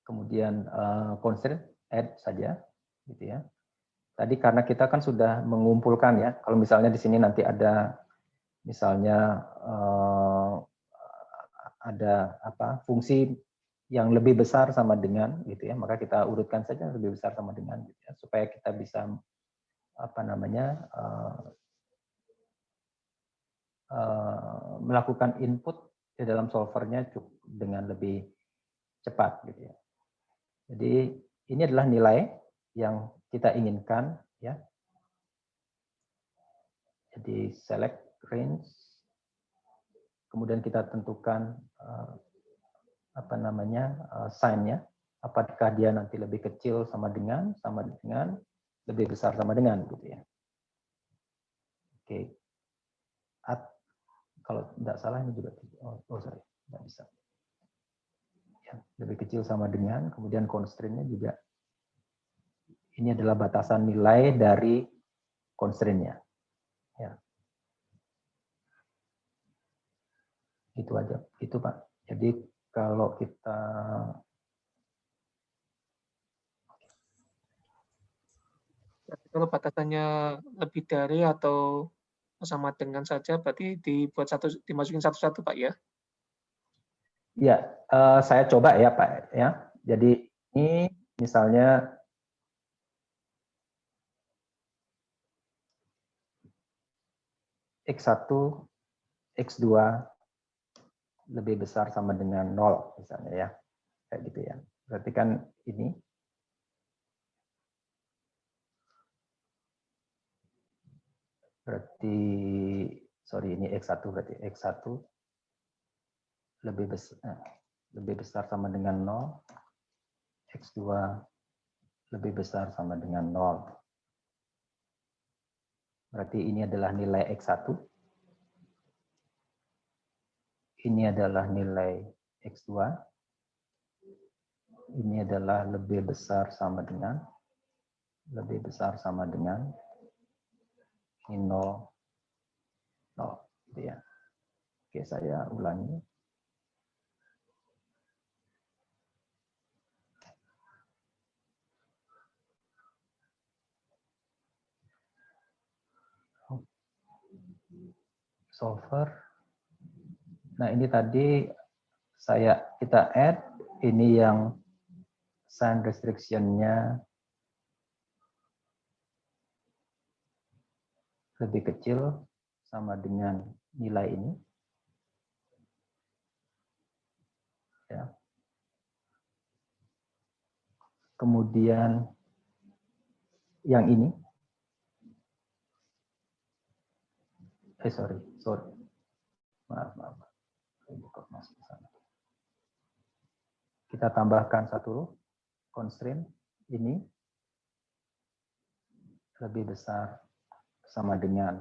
Kemudian constraint add saja, gitu ya. Tadi karena kita kan sudah mengumpulkan ya, kalau misalnya di sini nanti ada misalnya ada apa fungsi yang lebih besar sama dengan gitu ya, maka kita urutkan saja lebih besar sama dengan gitu ya, supaya kita bisa apa namanya melakukan input di dalam solvernya dengan lebih cepat gitu ya. Jadi ini adalah nilai yang kita inginkan ya. Jadi select range, kemudian kita tentukan apa namanya sign-nya, apakah dia nanti lebih kecil sama dengan, lebih besar sama dengan gitu ya. Oke. Kalau tidak salah ini juga sorry, tidak bisa. Ya, lebih kecil sama dengan, kemudian constraint-nya juga ini adalah batasan nilai dari constraint-nya. Ya. Itu aja, itu Pak. Jadi kalau kita kalau batasannya lebih dari atau sama dengan saja, berarti dimasukin satu-satu Pak ya? Ya, saya coba ya Pak ya. Jadi ini misalnya X1, X2 lebih besar sama dengan 0 misalnya ya. Kayak gitu ya. Berarti kan ini berarti sorry ini X1 berarti X1 lebih besar sama dengan 0, X2 lebih besar sama dengan 0. Berarti ini adalah nilai X1. Ini adalah nilai X2. ini adalah lebih besar sama dengan ini 0, 0 gitu ya. Oke, saya ulangi. Solver. Nah, ini tadi kita add ini yang sign restriction-nya lebih kecil sama dengan nilai ini. Ya. Kemudian yang ini. Sorry. Maaf. Kita tambahkan satu constraint ini lebih besar sama dengan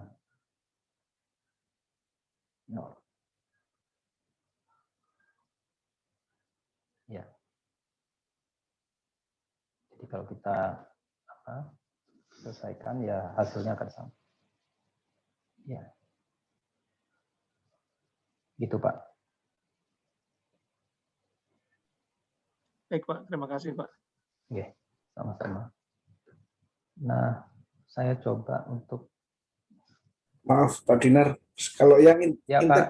0. Ya. Jadi kalau kita selesaikan ya hasilnya akan sama. Ya. Gitu, Pak. Baik, Pak. Terima kasih, Pak. Oke, sama-sama. Nah, saya coba untuk Maaf, Pak Dinar. Kalau yang Pak.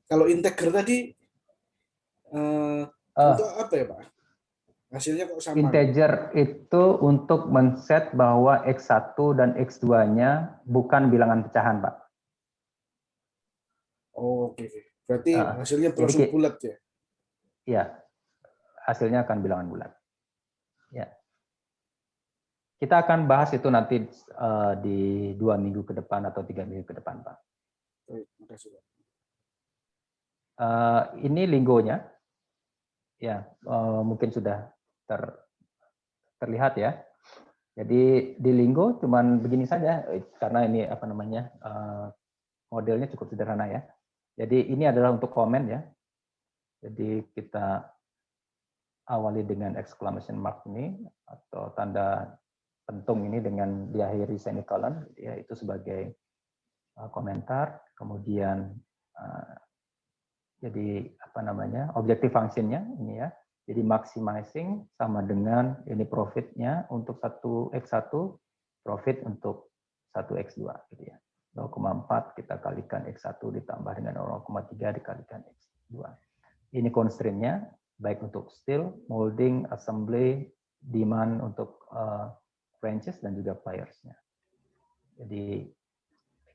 Kalau integer tadi untuk apa ya, Pak? Hasilnya kok sama? Integer itu untuk men-set bahwa X1 dan X2-nya bukan bilangan pecahan, Pak. Oh, oke. Berarti hasilnya langsung bulat ya? Iya. Hasilnya akan bilangan bulat. Ya. Kita akan bahas itu nanti di 2 minggu ke depan atau 3 minggu ke depan, Pak. Baik, terima kasih, Pak. Ini lingonya. Ya, mungkin sudah terlihat ya. Jadi di Lingo cuman begini saja karena ini modelnya cukup sederhana ya. Jadi ini adalah untuk komen ya. Jadi kita awali dengan exclamation mark ini atau tanda pentung ini dengan diakhiri semicolon ya, itu sebagai komentar. Kemudian jadi objective function-nya ini ya. Jadi maximizing sama dengan ini profitnya untuk 1x1, profit untuk 1x2 gitu ya. 0,4 kita kalikan x1 ditambah dengan 0,3 dikalikan x2. Ini constraint-nya baik untuk steel, molding, assembly, demand untuk branches dan juga pliers-nya. Jadi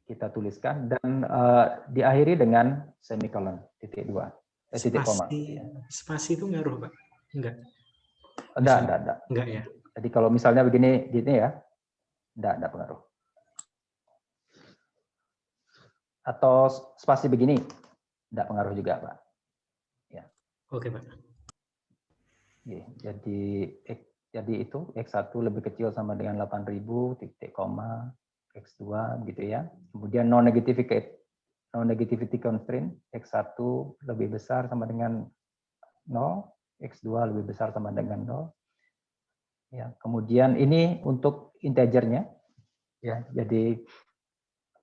kita tuliskan dan diakhiri dengan semicolon titik 2. Titik koma. Spasi itu ngaruh, Pak? Enggak. Enggak ya. Jadi kalau misalnya begini ya, enggak pengaruh. Atau spasi begini, enggak pengaruh juga, Pak. Ya. Oke, Pak. Jadi itu X1 lebih kecil sama dengan 8.000 titik koma X2 gitu ya. Kemudian non-negativity constraint X1 lebih besar sama dengan 0, X2 lebih besar sama dengan 0. Ya, kemudian ini untuk integernya ya. Jadi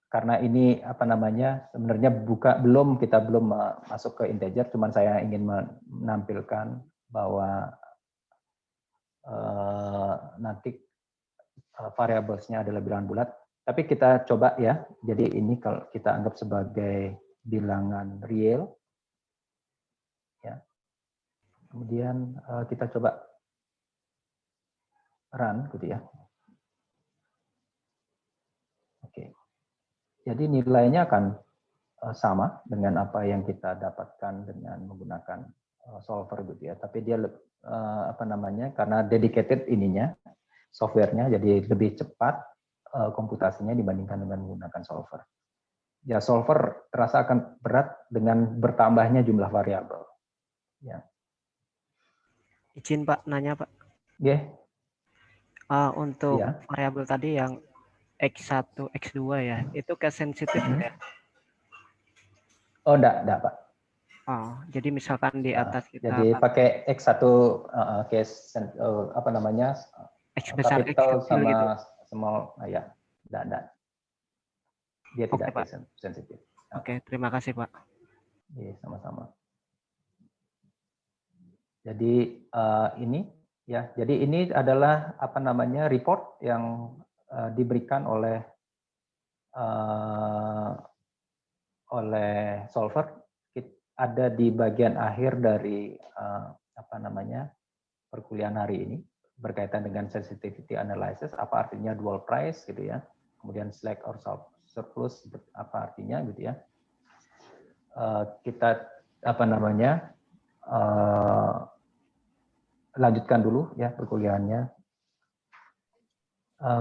karena ini sebenarnya kita belum masuk ke integer, cuman saya ingin menampilkan bahwa nanti variablesnya adalah bilangan bulat. Tapi kita coba ya, jadi ini kalau kita anggap sebagai bilangan real, ya. Kemudian kita coba run, gitu ya. Oke. Jadi nilainya akan sama dengan apa yang kita dapatkan dengan menggunakan solver, gitu ya. Tapi dia karena dedicated ininya, softwarenya, jadi lebih cepat komputasinya dibandingkan dengan menggunakan solver. Ya, solver terasa akan berat dengan bertambahnya jumlah variabel. Ya. Izin Pak, nanya Pak. Yeah. Untuk variabel tadi yang X1, X2 ya, itu case sensitif ya? Oh, enggak Pak. Oh, jadi misalkan di atas kita Jadi pakai X1 case apa namanya? X besar X capital kecil sama gitu. small ya. Enggak. Dia Oke, tidak Pak. case sensitif. Oke, terima kasih, Pak. Iya, sama-sama. Jadi ini ya, jadi ini adalah apa namanya report yang diberikan oleh solver, ada di bagian akhir dari apa namanya perkuliahan hari ini berkaitan dengan sensitivity analysis, apa artinya dual price gitu ya, kemudian slack or surplus apa artinya gitu ya. Kita apa namanya lanjutkan dulu ya perkuliahannya.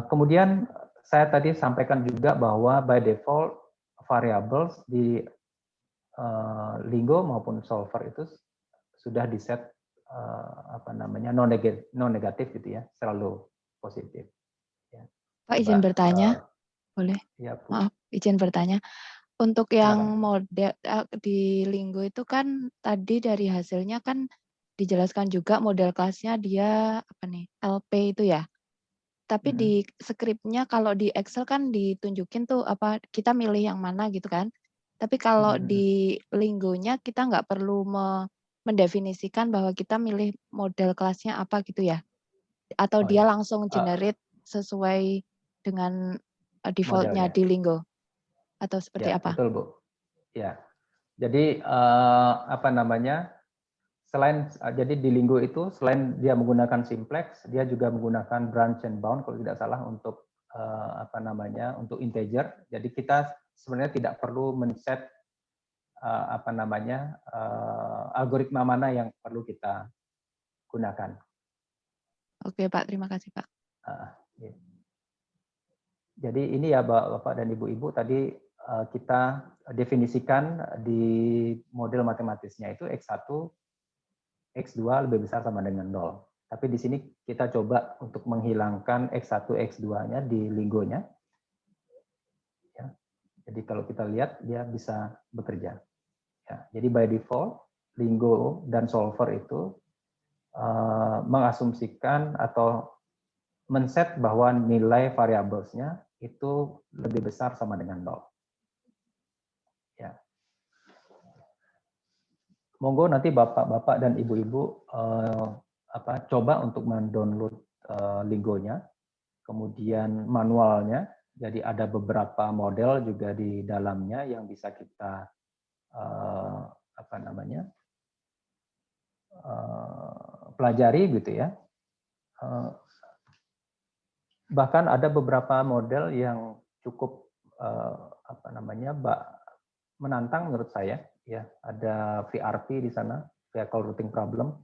Kemudian saya tadi sampaikan juga bahwa by default variables di Lingo maupun solver itu sudah di set apa namanya non negatif gitu ya, selalu positif. Ya. Pak izin bertanya, boleh? Ya, Bu. Maaf, izin bertanya. Untuk yang Silakan. model di Lingo itu kan tadi dari hasilnya kan dijelaskan juga model kelasnya dia apa nih LP itu ya. Tapi di skripnya kalau di Excel kan ditunjukin tuh apa kita milih yang mana gitu kan. Tapi kalau di Linggonya kita nggak perlu mendefinisikan bahwa kita milih model kelasnya apa gitu ya. Atau dia langsung generate sesuai dengan defaultnya modelnya. di Lingo. Atau seperti Ya, apa? betul, Bu. Ya. Jadi apa namanya? Jadi di Lingo itu selain dia menggunakan simplex, dia juga menggunakan branch and bound kalau tidak salah untuk apa namanya? Untuk integer. Jadi kita sebenarnya tidak perlu men-set apa namanya? Algoritma mana yang perlu kita gunakan. Oke, Pak. Terima kasih, Pak. Ya. Jadi ini ya Bapak dan Ibu-Ibu tadi kita definisikan di model matematisnya itu X1, X2 lebih besar sama dengan 0. Tapi di sini kita coba untuk menghilangkan X1, X2-nya di Lingonya. Ya. Jadi kalau kita lihat dia bisa bekerja. Ya. Jadi by default Lingo dan solver itu mengasumsikan atau men-set bahwa nilai variablesnya itu lebih besar sama dengan 0. Ya. Monggo nanti Bapak-bapak dan Ibu-ibu coba untuk mendownload Lingonya, kemudian manualnya. Jadi ada beberapa model juga di dalamnya yang bisa kita apa namanya pelajari gitu ya. Bahkan ada beberapa model yang cukup apa namanya menantang menurut saya ya. Ada VRP di sana, Vehicle Routing Problem,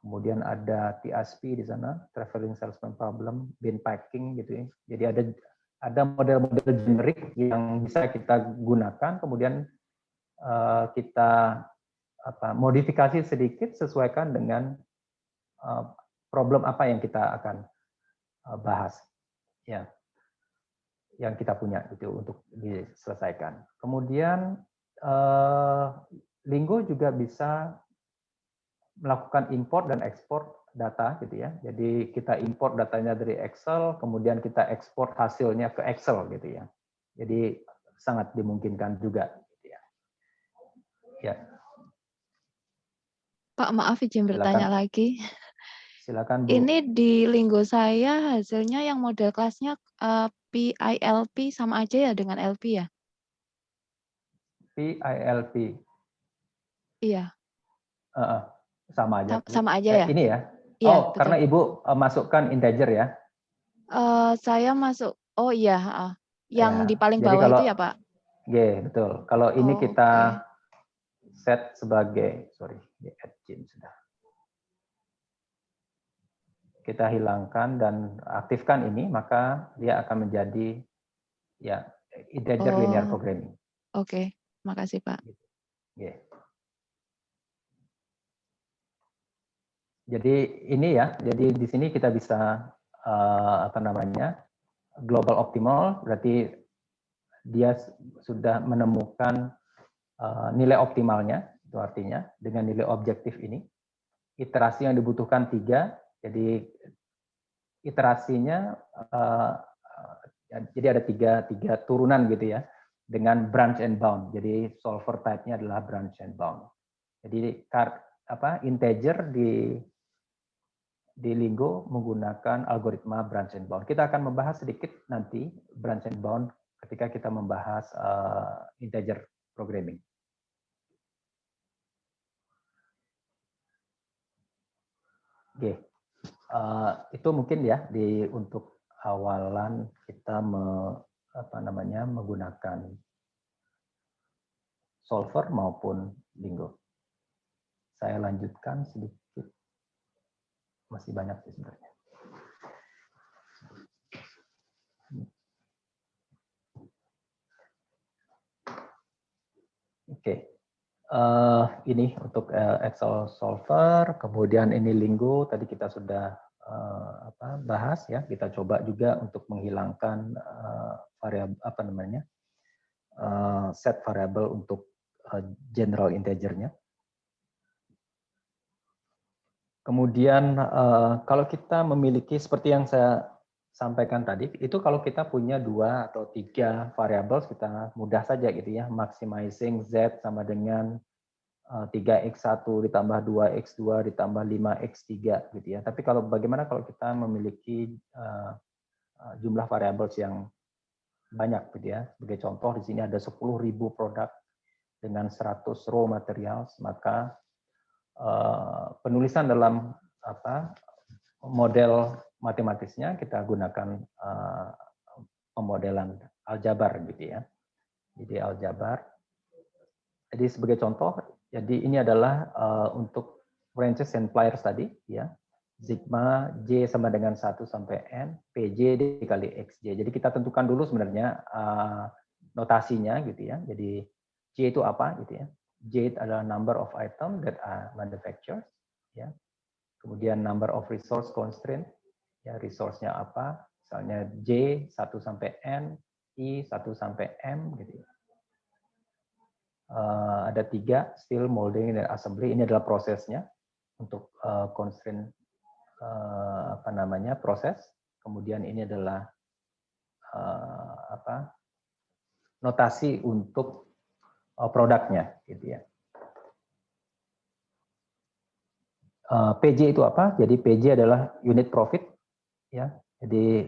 kemudian ada TSP di sana, Traveling Salesman Problem, Bin Packing gitu ya. Jadi ada model-model generik yang bisa kita gunakan, kemudian kita modifikasi sedikit sesuaikan dengan problem apa yang kita akan bahas. Ya, yang kita punya itu untuk diselesaikan. Kemudian Lingo juga bisa melakukan import dan ekspor data gitu ya. Jadi kita import datanya dari Excel, kemudian kita ekspor hasilnya ke Excel gitu ya. Jadi sangat dimungkinkan juga gitu ya. Ya. Pak, maaf izin bertanya lagi. Silakan, Bu. Ini di Lingo saya hasilnya yang model kelasnya PILP sama aja ya dengan LP ya? PILP. Iya. Sama aja. Sama aja ya? Ini ya. Iya, betul. Karena Ibu masukkan integer ya. Saya masuk. Oh iya, yang di paling bawah kalau, itu ya, Pak? Betul. Kalau ini kita set sebagai di add gene sudah. Kita hilangkan dan aktifkan ini, maka dia akan menjadi ya integer linear programming. Oke, makasih Pak. Jadi ini ya, jadi di sini kita bisa apa namanya global optimal, berarti dia sudah menemukan nilai optimalnya Itu artinya dengan nilai objektif ini, iterasi yang dibutuhkan 3, jadi iterasinya jadi ada tiga turunan gitu ya, dengan branch and bound. Jadi solver type-nya adalah branch and bound. Jadi integer di Lingo menggunakan algoritma branch and bound. Kita akan membahas sedikit nanti branch and bound ketika kita membahas integer programming. Oke, itu mungkin ya untuk awalan kita menggunakan solver maupun Lingo. Saya lanjutkan sedikit, masih banyak sih sebenarnya. Oke. Ini untuk Excel solver, kemudian ini Lingo tadi kita sudah bahas ya. Kita coba juga untuk menghilangkan variabel set variabel untuk general integernya. Kemudian kalau kita memiliki seperti yang saya sampaikan tadi, itu kalau kita punya 2 atau 3 variabel, kita mudah saja gitu ya, maximizing Z sama dengan 3x1 ditambah 2x2 ditambah 5x3 gitu ya. Tapi bagaimana kalau kita memiliki jumlah variabel yang banyak gitu ya. Sebagai contoh di sini ada 10.000 produk dengan 100 raw materials, maka penulisan dalam model matematisnya kita gunakan pemodelan aljabar gitu ya. Jadi aljabar. Jadi sebagai contoh, jadi ini adalah untuk branches and pliers tadi ya. Sigma J sama dengan 1 sampai N, PJ dikali XJ. Jadi kita tentukan dulu sebenarnya notasinya gitu ya. Jadi J itu apa gitu ya. J adalah number of item that are manufactured ya. Kemudian number of resource constraint, ya resource-nya apa, misalnya J 1 sampai N, I 1 sampai M, gitu. Ada 3, still, molding, dan assembly. Ini adalah prosesnya untuk constraint proses. Kemudian ini adalah notasi untuk produknya, gitu ya. PJ itu apa? Jadi PJ adalah unit profit ya. Jadi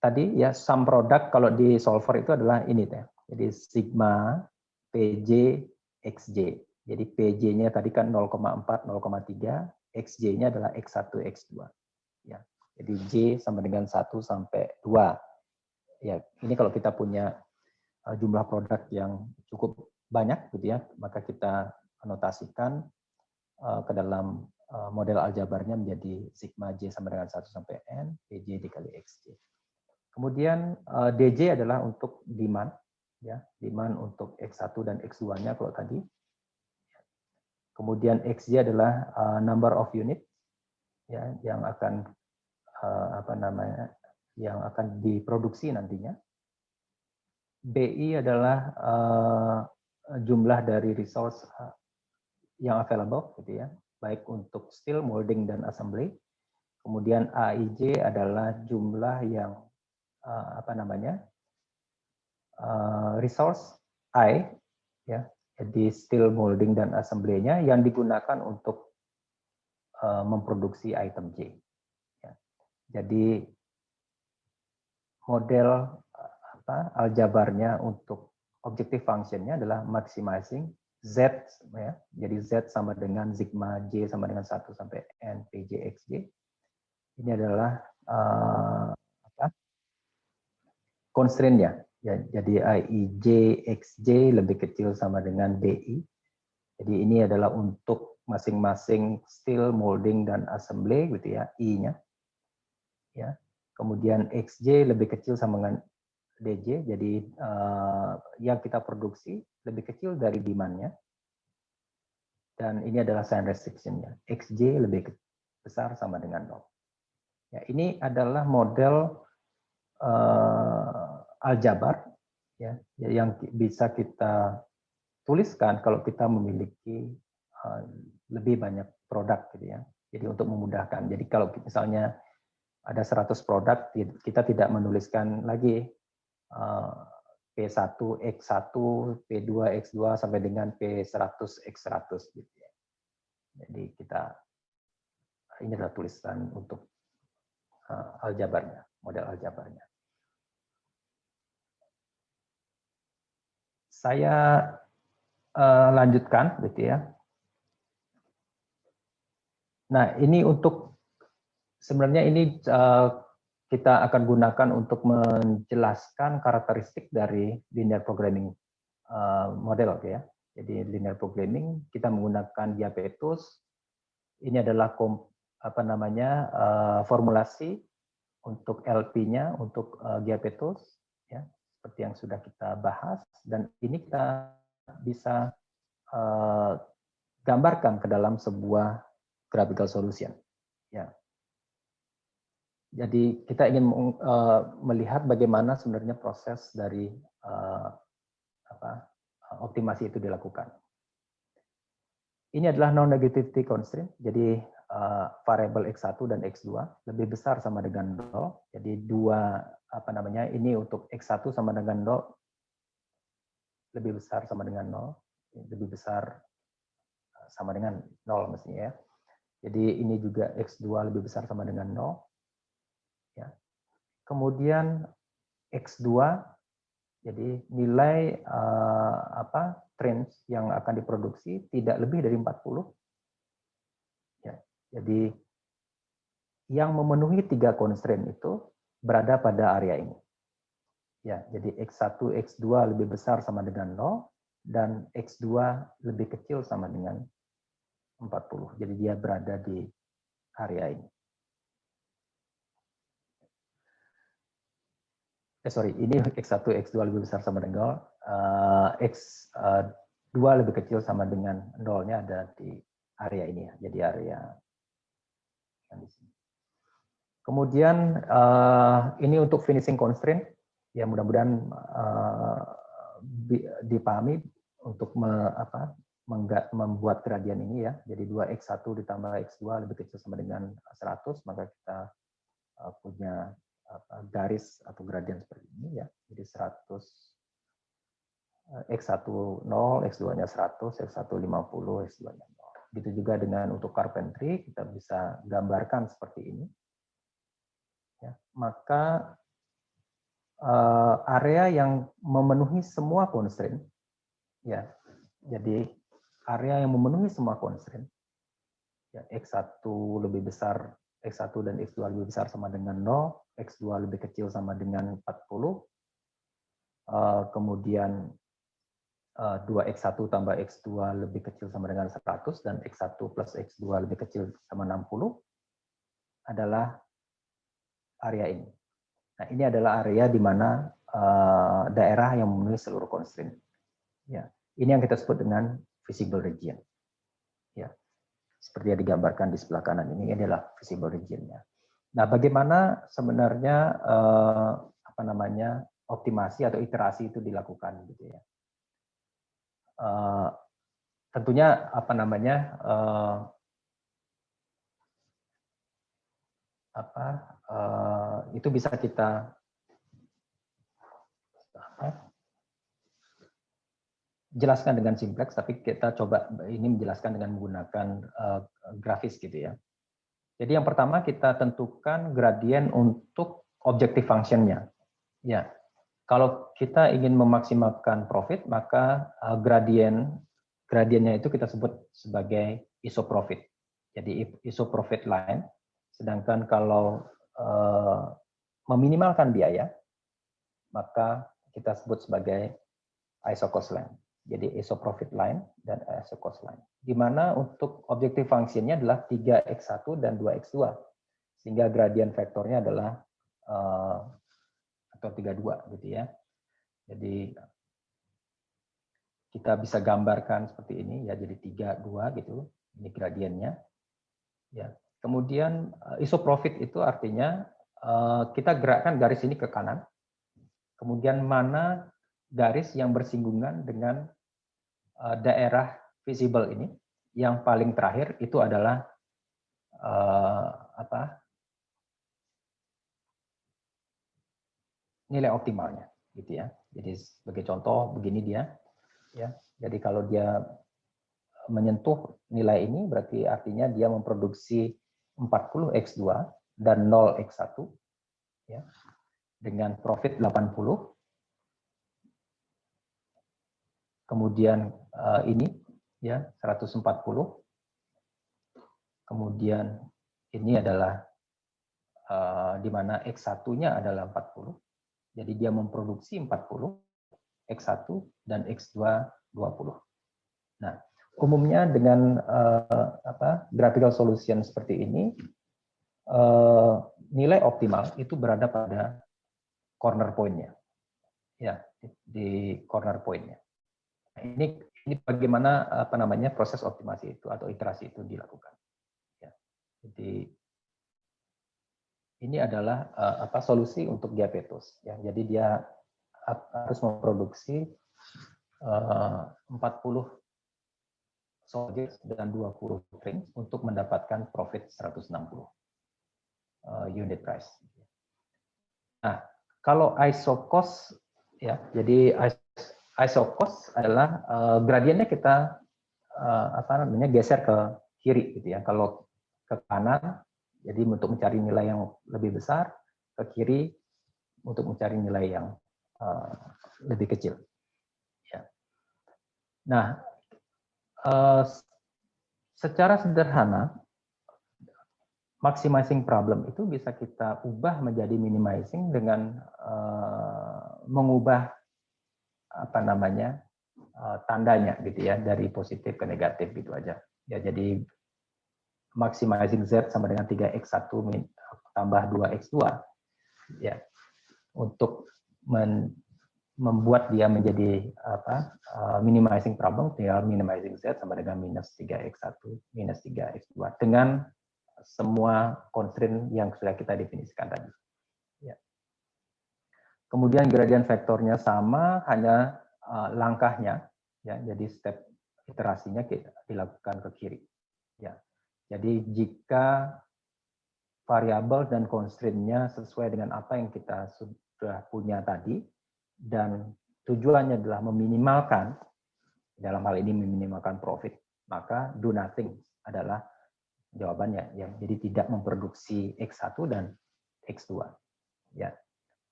tadi ya sum product kalau di solver itu adalah ini ya. Jadi sigma PJ XJ. Jadi PJ-nya tadi kan 0,4 0,3, XJ-nya adalah X1 X2 ya. Jadi J sama dengan 1 sampai 2. Ya, ini kalau kita punya jumlah produk yang cukup banyak gitu ya, maka kita anotasikan ke dalam model aljabarnya menjadi sigma J sama dengan 1 sampai N, PJ dikali XJ. Kemudian DJ adalah untuk demand, ya, demand untuk X1 dan X2-nya kalau tadi. Kemudian XJ adalah number of unit, ya, yang akan yang akan diproduksi nantinya. BI adalah jumlah dari resource yang available, gitu ya, baik untuk steel, molding, dan assembly. Kemudian AIJ adalah jumlah yang resource I, ya, jadi steel, molding, dan assembly-nya yang digunakan untuk memproduksi item J. Ya. Jadi model aljabarnya untuk objective function-nya adalah maximizing Z, ya. Jadi Z sama dengan sigma J sama dengan 1 sampai N PJ XJ. Ini adalah constraint-nya. Ya, jadi IJ XJ lebih kecil sama dengan BI. Jadi ini adalah untuk masing-masing steel, molding, dan assembly gitu ya, I-nya. Ya. Kemudian XJ lebih kecil sama dengan DJ, jadi yang kita produksi lebih kecil dari demand-nya. Dan ini adalah sign restriction-nya. XJ lebih besar sama dengan 0. Ya, ini adalah model aljabar ya, yang bisa kita tuliskan kalau kita memiliki lebih banyak produk gitu ya. Jadi untuk memudahkan. Jadi kalau misalnya ada 100 produk, kita tidak menuliskan lagi P1 X1, P2 X2 sampai dengan P100 X100 gitu ya. Jadi ini adalah tulisan untuk aljabarnya, model aljabarnya. Saya lanjutkan gitu ya. Nah, ini untuk sebenarnya ini kita akan gunakan untuk menjelaskan karakteristik dari linear programming model, ya. Jadi linear programming kita menggunakan diapetus. Ini adalah formulasi untuk LP-nya untuk diapetus, ya, seperti yang sudah kita bahas. Dan ini kita bisa gambarkan ke dalam sebuah graphical solution, ya. Jadi kita ingin melihat bagaimana sebenarnya proses dari optimasi itu dilakukan. Ini adalah non-negativity constraint. Jadi variabel X1 dan X2 lebih besar sama dengan 0. Jadi ini untuk X1 sama dengan 0 lebih besar sama dengan 0, lebih besar sama dengan 0 mestinya ya. Jadi ini juga X2 lebih besar sama dengan 0. Ya. Kemudian X2, jadi nilai trends yang akan diproduksi tidak lebih dari 40. Ya. Jadi yang memenuhi 3 constraint itu berada pada area ini. Ya, jadi X1, X2 lebih besar sama dengan 0 dan X2 lebih kecil sama dengan 40. Jadi dia berada di area ini. Ini X1, X2 lebih besar sama dengan 0, X2 lebih kecil sama dengan 0-nya ada di area ini ya. Jadi area yang di sini. Kemudian ini untuk finishing constraint, ya mudah-mudahan dipahami untuk membuat gradien ini ya. Jadi 2X1 ditambah X2 lebih kecil sama dengan 100, maka kita punya garis atau gradien seperti ini ya. Jadi 100 X1 0, X2-nya 100, X1 50, X2-nya 0. Begitu juga dengan untuk carpentry, kita bisa gambarkan seperti ini. Ya, maka area yang memenuhi semua constraint, ya. Jadi area yang memenuhi semua constraint, ya, X1 lebih besar, X1 dan X2 lebih besar sama dengan 0, X2 lebih kecil sama dengan 40, kemudian 2X1 tambah X2 lebih kecil sama dengan 100, dan X1 plus X2 lebih kecil sama 60, adalah area ini. Nah, ini adalah area di mana daerah yang memenuhi seluruh constraint. Ya, ini yang kita sebut dengan visible region. Ya, seperti yang digambarkan di sebelah kanan ini adalah visible region-nya. Nah, bagaimana sebenarnya optimasi atau iterasi itu dilakukan gitu ya. Tentunya itu bisa kita jelaskan dengan simplex, tapi kita coba ini menjelaskan dengan menggunakan grafis gitu ya. Jadi yang pertama kita tentukan gradien untuk objective function-nya. Ya, kalau kita ingin memaksimalkan profit, maka gradiennya itu kita sebut sebagai isoprofit. Jadi isoprofit line. Sedangkan kalau meminimalkan biaya, maka kita sebut sebagai isocost line. Jadi isoprofit line dan isocost line. Di mana untuk objective function-nya adalah 3X1 dan 2X2. Sehingga gradien vektornya adalah atau 32 gitu ya. Jadi kita bisa gambarkan seperti ini ya, jadi 32 gitu. Ini gradiennya. Ya. Kemudian isoprofit itu artinya kita gerakkan garis ini ke kanan. Kemudian mana garis yang bersinggungan dengan daerah visible ini, yang paling terakhir itu adalah nilai optimalnya, gitu ya. Jadi sebagai contoh begini dia, ya. Jadi kalau dia menyentuh nilai ini, berarti artinya dia memproduksi 40x2 dan 0x1, ya, dengan profit 80. Kemudian ini, ya, 140. Kemudian ini adalah di mana X1-nya adalah 40. Jadi dia memproduksi 40, X1 dan X2 20. Nah, umumnya dengan graphical solution seperti ini, nilai optimal itu berada pada corner point-nya. Ya, di corner point-nya. Nah, ini bagaimana proses optimasi itu atau iterasi itu dilakukan. Ya. Jadi ini adalah solusi untuk diabetes. Ya. Jadi dia harus memproduksi 40 soldiers dan 20 trains untuk mendapatkan profit 160 unit price. Nah, kalau ISO cost, ya, jadi ISO cost adalah gradiennya kita geser ke kiri, gitu ya. Kalau ke kanan, jadi untuk mencari nilai yang lebih besar, ke kiri untuk mencari nilai yang lebih kecil. Ya. Nah, secara sederhana, maximizing problem itu bisa kita ubah menjadi minimizing dengan mengubah tandanya, gitu ya, dari positif ke negatif gitu aja. Ya, jadi maximizing Z sama dengan 3x1 tambah 2x2, ya, untuk membuat dia menjadi minimizing problem, tinggal minimizing Z sama dengan minus 3x1 minus 3x2 dengan semua constraint yang sudah kita definisikan tadi. Ya. Kemudian gradient vektornya sama, hanya langkahnya, ya, jadi step iterasinya kita dilakukan ke kiri. Ya. Jadi jika variabel dan constraint-nya sesuai dengan apa yang kita sudah punya tadi, dan tujuannya adalah meminimalkan, dalam hal ini meminimalkan profit, maka do nothing adalah jawabannya. Ya. Jadi tidak memproduksi X1 dan X2. Ya.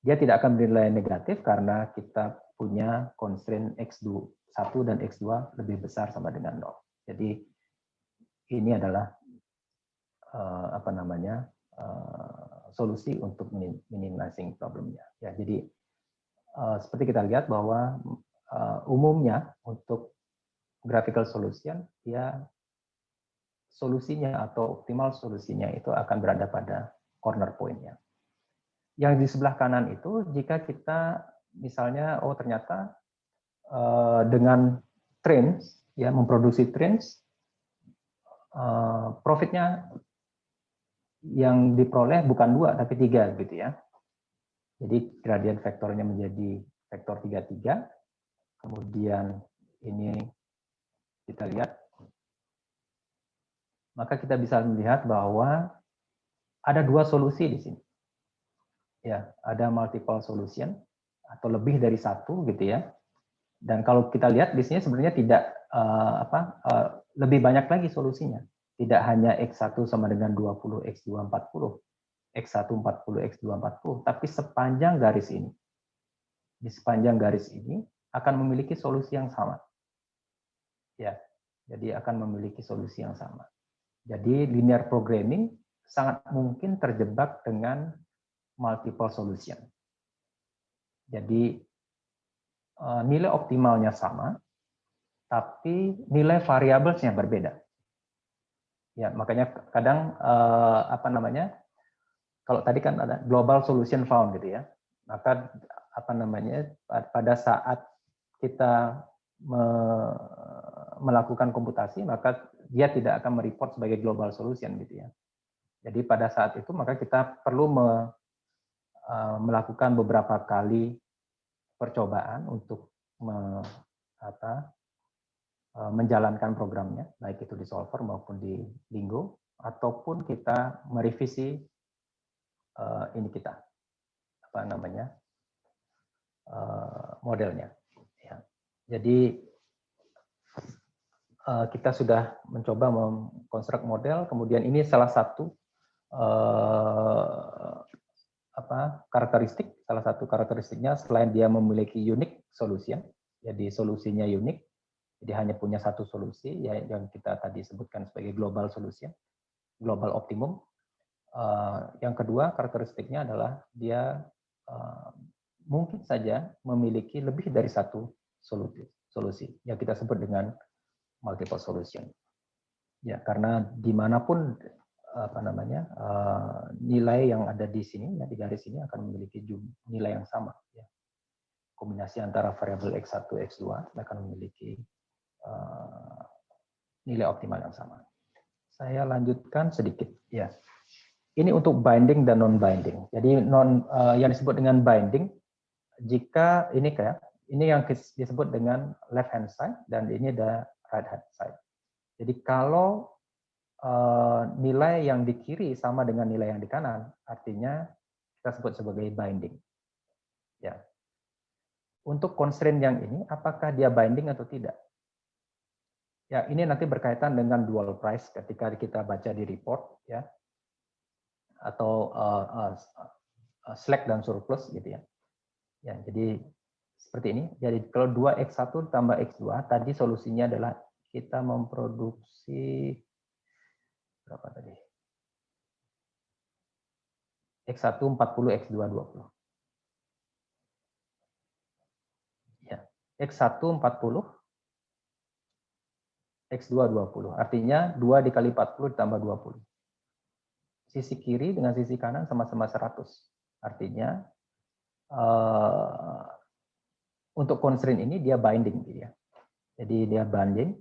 Dia tidak akan bernilai negatif karena kita punya constraint X1 dan X2 lebih besar sama dengan 0. Jadi ini adalah solusi untuk minimizing problemnya. Ya, jadi seperti kita lihat bahwa umumnya untuk graphical solution, ya, solusinya atau optimal solusinya itu akan berada pada corner point-nya. Yang di sebelah kanan itu, jika kita misalnya, ternyata dengan trends, ya, memproduksi trends, profitnya yang diperoleh bukan 2 tapi 3, gitu ya. Jadi gradient vektornya menjadi vektor 33. Kemudian ini kita lihat, maka kita bisa melihat bahwa ada 2 solusi di sini. Ya, ada multiple solution atau lebih dari 1, gitu ya. Dan kalau kita lihat di sini sebenarnya tidak lebih banyak lagi solusinya. Tidak hanya X1 sama dengan 20, X2 40, X1 40, X2 40, tapi sepanjang garis ini. Di sepanjang garis ini akan memiliki solusi yang sama. Ya, jadi akan memiliki solusi yang sama. Jadi linear programming sangat mungkin terjebak dengan multiple solution. Jadi nilai optimalnya sama, tapi nilai variablesnya berbeda. Ya, makanya kadang kalau tadi kan ada global solution found, gitu ya. Maka pada saat kita melakukan komputasi, maka dia tidak akan mereport sebagai global solution, gitu ya. Jadi pada saat itu maka kita perlu melakukan beberapa kali percobaan untuk menjalankan programnya, baik itu di solver maupun di Lingo, ataupun kita merevisi ini kita apa namanya modelnya. Ya. Jadi kita sudah mencoba mengkonstruk model, kemudian ini salah satu karakteristik, salah satu karakteristiknya selain dia memiliki unique solution, jadi solusinya unik, jadi hanya punya satu solusi ya, yang kita tadi sebutkan sebagai global solution, global optimum. Yang kedua karakteristiknya adalah dia mungkin saja memiliki lebih dari satu solusi yang kita sebut dengan multiple solution. Ya, karena dimanapun nilai yang ada di sini, ya, di garis ini akan memiliki nilai yang sama. Ya. Kombinasi antara variabel x1, x2 akan memiliki nilai optimal yang sama. Saya lanjutkan sedikit. Ya. Ini untuk binding dan non-binding. Jadi yang disebut dengan binding, jika ini yang disebut dengan left hand side dan ini ada right hand side. Jadi kalau nilai yang di kiri sama dengan nilai yang di kanan, artinya kita sebut sebagai binding. Ya. Untuk constraint yang ini, apakah dia binding atau tidak? Ya, ini nanti berkaitan dengan dual price ketika kita baca di report, ya, atau slack dan surplus, gitu ya. Ya, jadi seperti ini. Jadi kalau 2x1 tambah x2, tadi solusinya adalah kita memproduksi berapa tadi? X1 40, X2 20. Ya, X1 40, X2 20. Artinya 2 dikali 40 ditambah 20. Sisi kiri dengan sisi kanan sama-sama 100. Artinya untuk constraint ini dia binding, gitu ya. Jadi dia binding.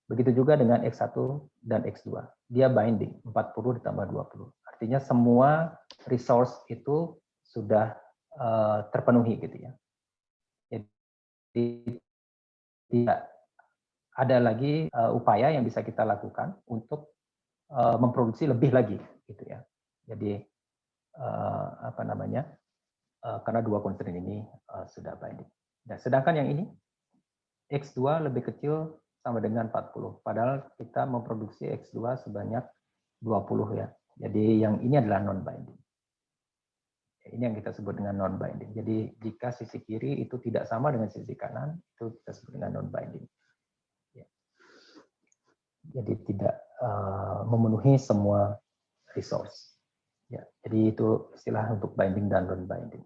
Begitu juga dengan X1 dan X2. Dia binding, 40 ditambah 20. Artinya semua resource itu sudah terpenuhi, gitu ya. Jadi tidak ada lagi upaya yang bisa kita lakukan untuk memproduksi lebih lagi, gitu ya. Jadi karena dua constraint ini sudah binding. Nah, sedangkan yang ini X2 lebih kecil sama dengan 40. Padahal kita memproduksi X2 sebanyak 20 ya. Jadi yang ini adalah non-binding. Ini yang kita sebut dengan non-binding. Jadi jika sisi kiri itu tidak sama dengan sisi kanan, itu kita sebut dengan non-binding. Ya. Jadi tidak memenuhi semua resource. Ya. Jadi itu istilah untuk binding dan non-binding.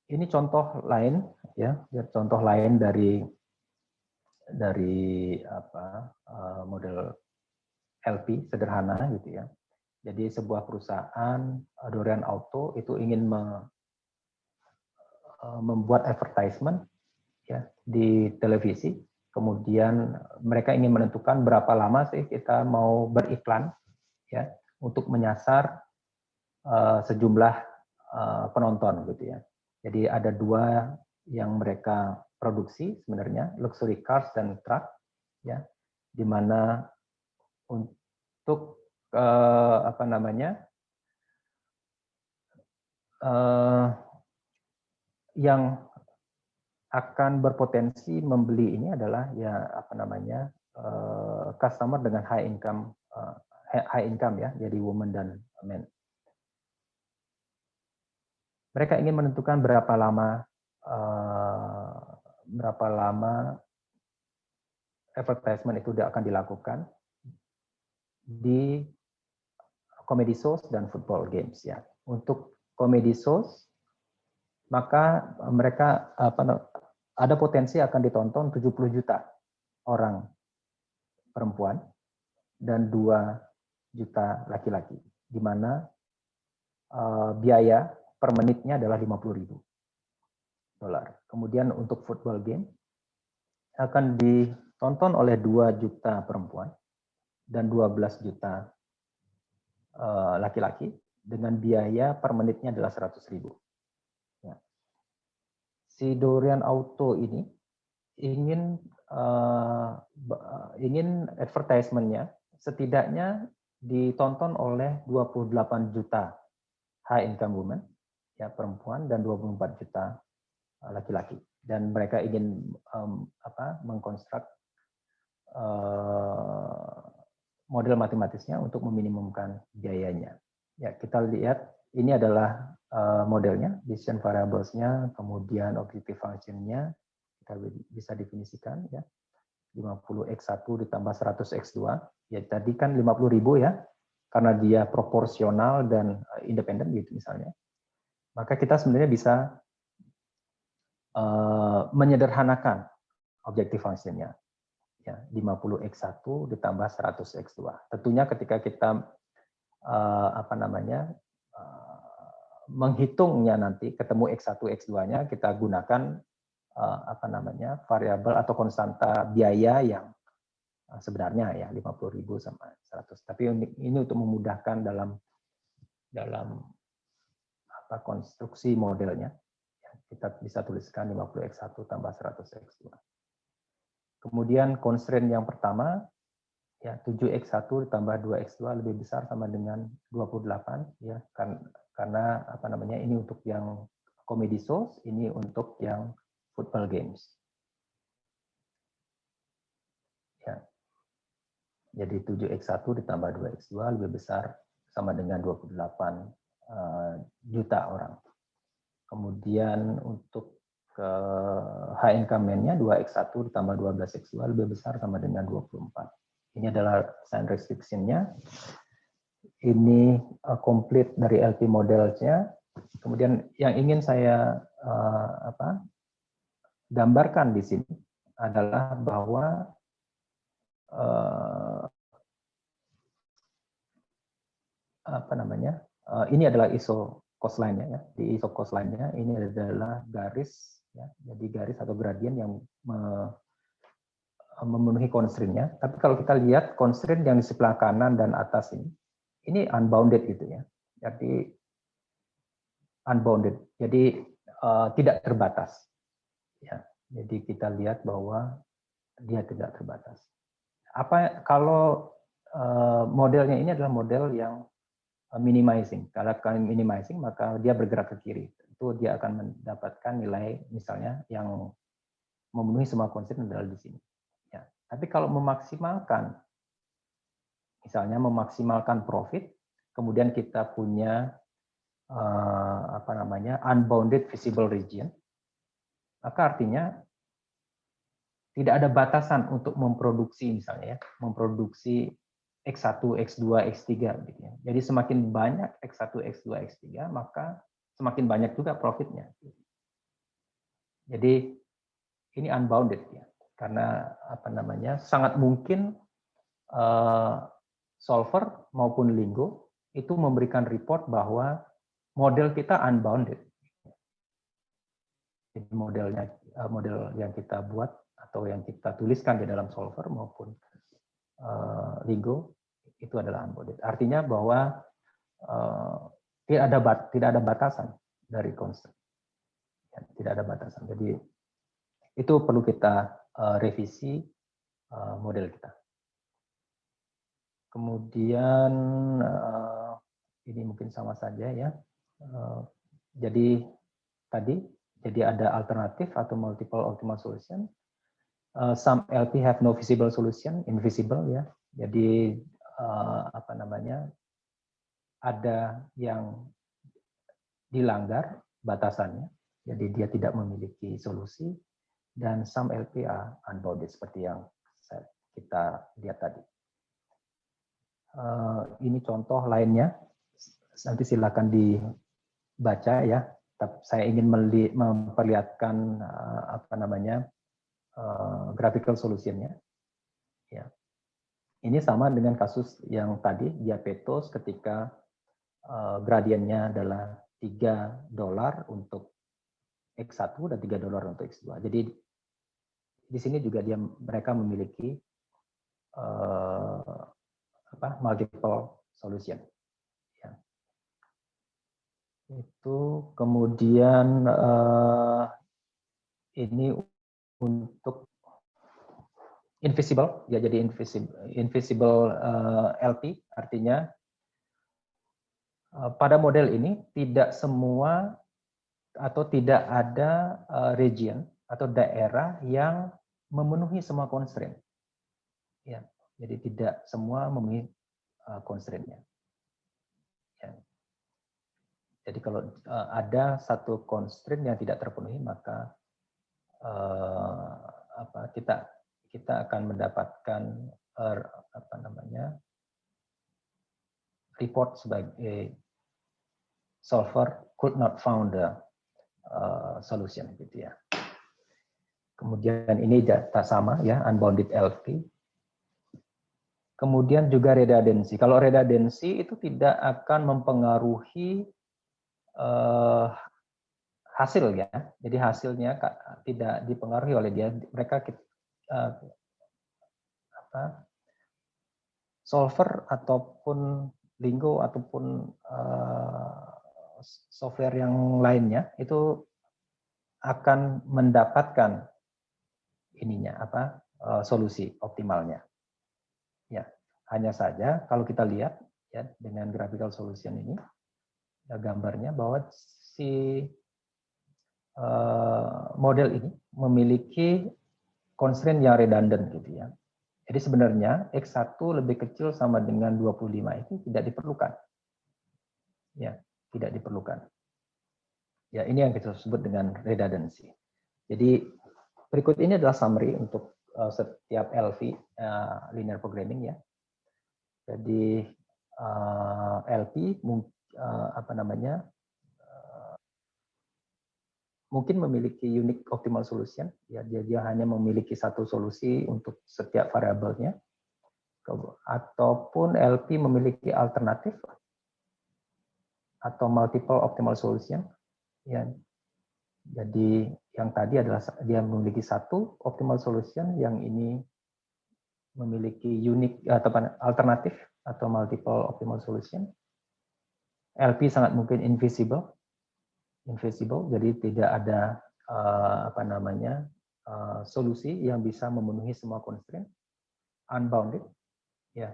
Ini contoh lain, ya, contoh lain dari model LP sederhana, gitu ya. Jadi sebuah perusahaan Dorian Auto itu ingin membuat advertisement, ya, di televisi. Kemudian mereka ingin menentukan berapa lama sih kita mau beriklan, ya, untuk menyasar sejumlah penonton, gitu ya. Jadi ada dua yang mereka produksi sebenarnya, luxury cars dan truck, ya, di mana untuk yang akan berpotensi membeli ini adalah customer dengan high income, ya, jadi woman dan men. Mereka ingin menentukan berapa lama advertisement itu akan dilakukan di comedy shows dan football games, ya. Untuk comedy shows, maka mereka ada potensi akan ditonton 70 juta orang perempuan dan 2 juta laki-laki, di mana biaya per menitnya adalah $50.000. Kemudian untuk football game akan ditonton oleh 2 juta perempuan dan 12 juta laki-laki dengan biaya per menitnya adalah $100.000. Ya. si Dorian Auto ini ingin advertisement-nya setidaknya ditonton oleh 28 juta high income women, ya perempuan, dan 24 juta laki-laki. Dan mereka ingin mengkonstruk model matematisnya untuk meminimumkan biayanya. Ya, kita lihat ini adalah modelnya, decision variables-nya, kemudian objective function-nya kita bisa definisikan ya. 50x1 ditambah 100x2. Ya tadi kan 50.000 ya. Karena dia proporsional dan independen gitu misalnya. Maka kita sebenarnya bisa menyederhanakan objective function-nya. Ya, 50x1 ditambah 100x2. Tentunya ketika kita menghitungnya nanti ketemu x1 x2-nya, kita gunakan variabel atau konstanta biaya yang sebenarnya ya 50.000 sama 100. Tapi ini untuk memudahkan dalam konstruksi modelnya. Kita bisa tuliskan 50x1 tambah 100x2. Kemudian constraint yang pertama, ya 7x1 ditambah 2x2 lebih besar sama dengan 28, ya karena ini untuk yang comedy shows, ini untuk yang football games. Ya. Jadi 7x1 ditambah 2x2 lebih besar sama dengan 28 juta orang. Kemudian untuk ke high income man-nya 2x1 ditambah 12x2 lebih besar sama dengan 24. Ini adalah sign restriction-nya. Ini complete dari LP model-nya. Kemudian yang ingin saya gambarkan di sini adalah bahwa ini adalah ISO coastline-nya ya. Di ISO coastline-nya ini adalah garis ya. Jadi garis atau gradien yang memenuhi constraint-nya. Tapi kalau kita lihat constraint yang di sebelah kanan dan atas ini unbounded gitu ya. Jadi unbounded. Jadi tidak terbatas. Ya. Jadi kita lihat bahwa dia tidak terbatas. Kalau modelnya ini adalah model yang minimizing. Kalau kalian minimizing maka dia bergerak ke kiri. Itu dia akan mendapatkan nilai misalnya yang memenuhi semua constraint adalah di sini. Ya. Tapi kalau memaksimalkan, misalnya memaksimalkan profit, kemudian kita punya unbounded visible region, maka artinya tidak ada batasan untuk memproduksi misalnya ya, memproduksi X1, X2, X3 gitu ya. Jadi semakin banyak X1, X2, X3, maka semakin banyak juga profitnya. Jadi ini unbounded ya. Karena sangat mungkin solver maupun Lingo itu memberikan report bahwa model kita unbounded. Jadi model yang kita buat atau yang kita tuliskan di dalam solver maupun Lingo itu adalah unbounded. Artinya bahwa tidak ada batasan dari constraint. Ya, tidak ada batasan. Jadi itu perlu kita revisi model kita. Kemudian ini mungkin sama saja ya. Jadi ada alternatif atau multiple optimal solution. Some LP have no visible solution, invisible ya. Jadi ada yang dilanggar batasannya, jadi dia tidak memiliki solusi, dan some LP are unbounded seperti yang kita lihat tadi. Ini contoh lainnya, nanti silakan dibaca ya. Saya ingin memperlihatkan graphical solution-nya. Ya. Ini sama dengan kasus yang tadi, Diapetos ketika gradiennya adalah $3 untuk X1 dan $3 untuk X2. Jadi di sini juga mereka memiliki multiple solution. Ya. Itu kemudian ini untuk invisible, ya, jadi invisible LP, artinya pada model ini tidak semua atau tidak ada region atau daerah yang memenuhi semua constraint. Ya, jadi tidak semua memenuhi constraint-nya. Ya. Jadi kalau ada satu constraint yang tidak terpenuhi, maka kita akan mendapatkan report sebagai solver could not found the solution, gitu ya. Kemudian ini data sama, ya, unbounded LP. Kemudian juga redundancy. Kalau redundancy itu tidak akan mempengaruhi hasil, ya. Jadi hasilnya tidak dipengaruhi oleh dia. Mereka solver ataupun Lingo ataupun software yang lainnya itu akan mendapatkan solusi optimalnya. Ya, hanya saja kalau kita lihat, ya, dengan graphical solution ini, ya, gambarnya bahwa si model ini memiliki constraint yang redundant, gitu ya. Jadi sebenarnya X1 lebih kecil sama dengan 25 itu tidak diperlukan. Ya, tidak diperlukan. Ya, ini yang kita sebut dengan redundancy. Jadi berikut ini adalah summary untuk setiap LV, linear programming, ya. Jadi LP mungkin memiliki unique optimal solution, ya, dia hanya memiliki satu solusi untuk setiap variabelnya, ataupun LP memiliki alternatif atau multiple optimal solution, ya. Jadi yang tadi adalah dia memiliki satu optimal solution, yang ini memiliki unique atau alternatif atau multiple optimal solution. LP sangat mungkin invisible, jadi tidak ada solusi yang bisa memenuhi semua constraint, unbounded, ya,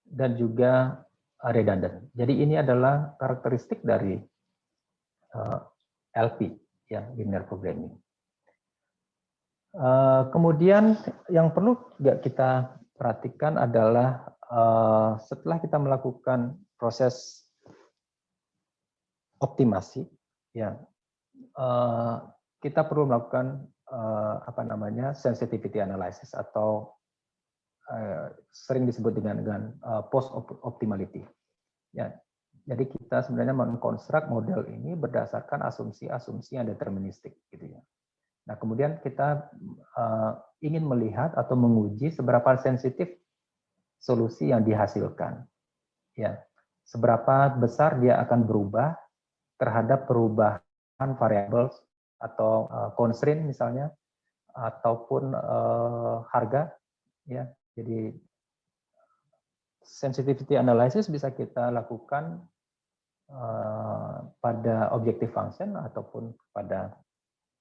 dan juga redundant. Jadi ini adalah karakteristik dari LP, ya, linear programming. Kemudian yang perlu juga kita perhatikan adalah setelah kita melakukan proses optimasi, ya, kita perlu melakukan sensitivity analysis atau sering disebut dengan post optimality. Ya, jadi kita sebenarnya mengkonstruk model ini berdasarkan asumsi-asumsi yang deterministik, gitu ya. Nah, kemudian kita ingin melihat atau menguji seberapa sensitif solusi yang dihasilkan, ya, seberapa besar dia akan berubah terhadap perubahan variabel atau constraint misalnya, ataupun harga, ya. Jadi sensitivity analysis bisa kita lakukan pada objective function ataupun pada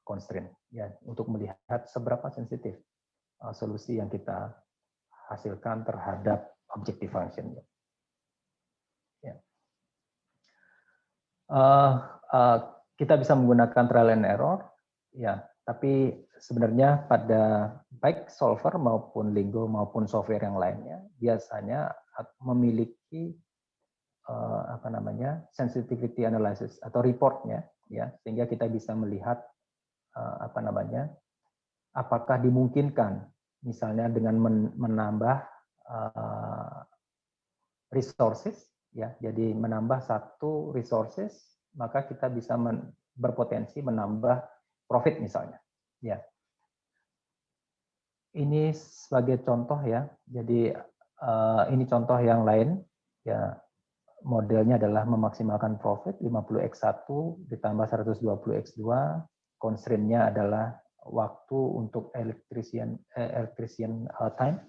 constraint, ya, untuk melihat seberapa sensitif solusi yang kita hasilkan terhadap objective function. Ya. Kita bisa menggunakan trial and error, ya, tapi sebenarnya pada baik solver maupun Lingo maupun software yang lainnya biasanya memiliki sensitivity analysis atau reportnya, ya, sehingga kita bisa melihat apakah dimungkinkan misalnya dengan menambah resources, ya, jadi menambah satu resources, maka kita bisa berpotensi menambah profit misalnya, ya. Ini sebagai contoh, ya. Jadi ini contoh yang lain, ya. Modelnya adalah memaksimalkan profit 50x1 ditambah 120x2, constraint-nya adalah waktu untuk electrician time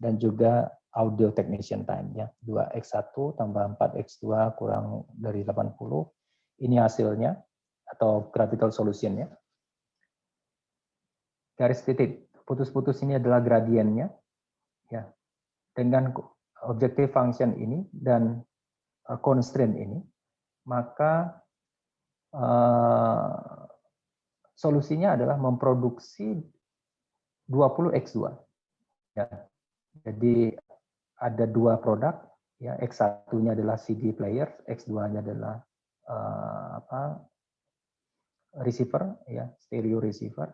dan juga audio technician time, ya. 2x1 tambah 4x2 kurang dari 80. Ini hasilnya atau graphical solution-nya. garis titik putus-putus ini adalah gradiennya, ya. Dengan objective function ini dan constraint ini, maka solusinya adalah memproduksi 20x2. Ya. Jadi ada dua produk, ya, X1-nya adalah CD player, X2-nya adalah receiver, ya, stereo receiver.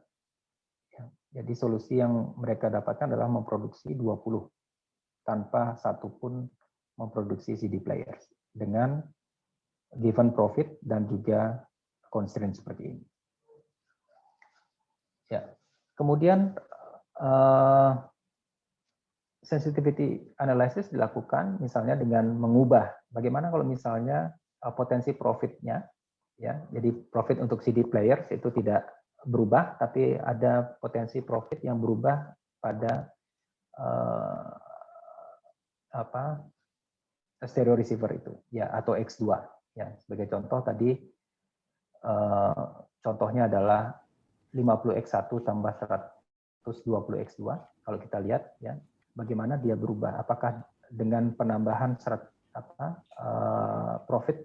Ya. Jadi solusi yang mereka dapatkan adalah memproduksi 20 tanpa satupun memproduksi CD player dengan given profit dan juga constraint seperti ini. Ya, kemudian sensitivity analysis dilakukan misalnya dengan mengubah bagaimana kalau misalnya potensi profitnya, ya, jadi profit untuk CD players itu tidak berubah, tapi ada potensi profit yang berubah pada stereo receiver itu, ya, atau X2, ya. Sebagai contoh tadi contohnya adalah 50x1 tambah 120x2. Kalau kita lihat, ya, bagaimana dia berubah, apakah dengan penambahan profit,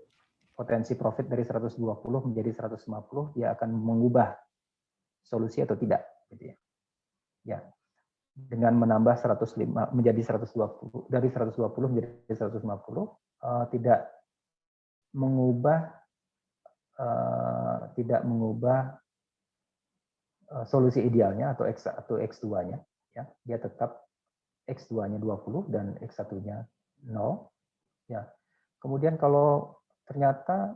potensi profit dari 120 menjadi 150, dia akan mengubah solusi atau tidak, gitu ya. Ya, dengan menambah 105 menjadi 120, dari 120 menjadi 150, tidak mengubah solusi idealnya atau X2-nya, ya. Dia tetap X2-nya 20 dan X1-nya 0, ya. Kemudian kalau ternyata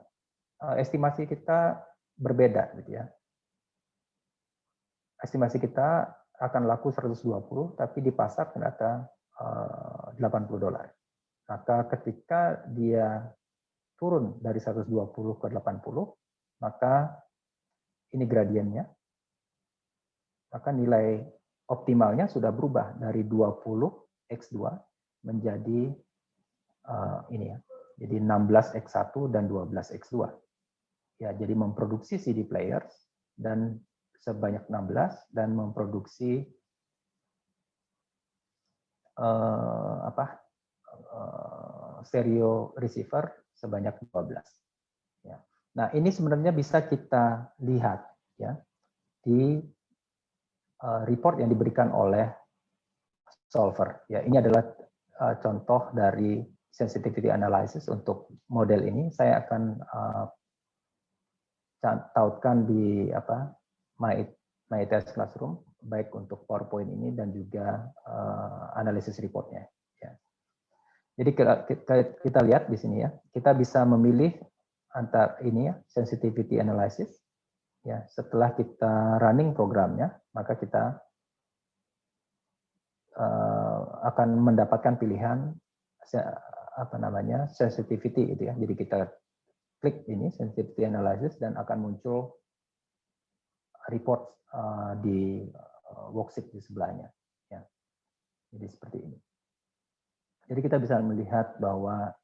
estimasi kita berbeda, gitu ya. Estimasi kita akan laku 120, tapi di pasar ternyata $80. Maka ketika dia turun dari 120 ke 80, maka ini gradiennya, maka nilai optimalnya sudah berubah dari 20x2 menjadi ini, ya, jadi 16x1 dan 12x2. Ya, jadi memproduksi CD players dan sebanyak 16 dan memproduksi stereo receiver sebanyak 12. Ya. Nah, ini sebenarnya bisa kita lihat, ya, di report yang diberikan oleh solver. Ya, ini adalah contoh dari sensitivity analysis untuk model ini. Saya akan tautkan di MyITS Classroom, baik untuk PowerPoint ini dan juga analisis reportnya. Ya. Jadi kita lihat di sini, ya, kita bisa memilih antara ini, ya, sensitivity analysis. Ya, setelah kita running programnya, maka kita akan mendapatkan pilihan sensitivity itu, ya. Jadi kita klik ini sensitivity analysis dan akan muncul report di worksheet di sebelahnya, ya. Jadi seperti ini. Jadi kita bisa melihat bahwa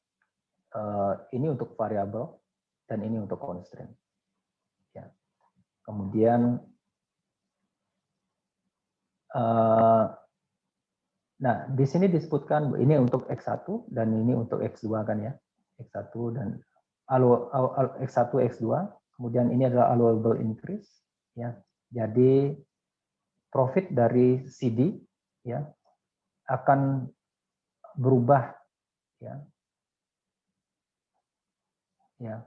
ini untuk variabel dan ini untuk constraint, ya. Kemudian nah, di sini disebutkan ini untuk X1 dan ini untuk X2 kan, ya. X1 dan X1 X2, kemudian ini adalah allowable increase, ya. Jadi profit dari CD, ya, akan berubah, ya. Ya,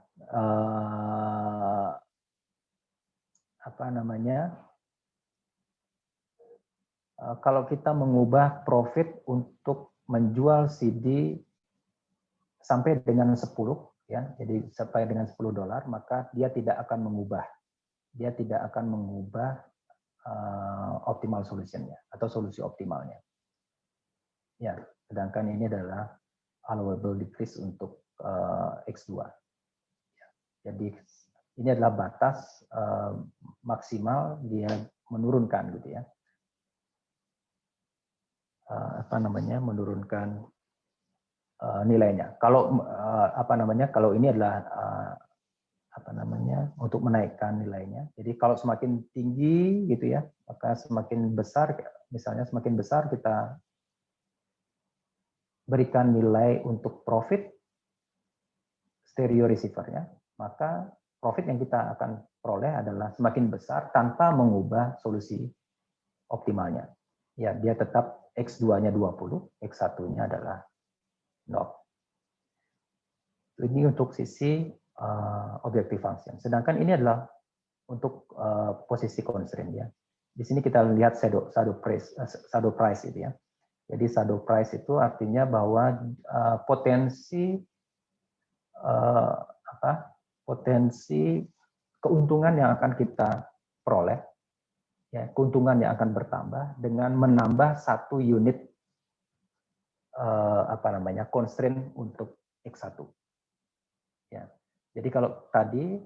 kalau kita mengubah profit untuk menjual CD sampai dengan 10, ya, jadi sampai dengan $10, maka dia tidak akan mengubah optimal solutionnya atau solusi optimalnya. Ya, sedangkan ini adalah allowable decrease untuk X2. Ya, jadi ini adalah batas maksimal dia menurunkan, gitu ya. Menurunkan nilainya. Kalau kalau ini adalah untuk menaikkan nilainya. Jadi kalau semakin tinggi gitu ya, maka semakin besar, misalnya semakin besar kita berikan nilai untuk profit stereo receiver-nya, maka profit yang kita akan peroleh adalah semakin besar tanpa mengubah solusi optimalnya. Ya, dia tetap X2-nya 20, X1-nya adalah 0. Ini untuk sisi objective function. Sedangkan ini adalah untuk posisi constraint ya. Di sini kita lihat shadow price itu ya. Jadi shadow price itu artinya bahwa potensi keuntungan yang akan kita peroleh, ya, keuntungan yang akan bertambah dengan menambah satu unit constraint untuk X1. Ya. Jadi kalau tadi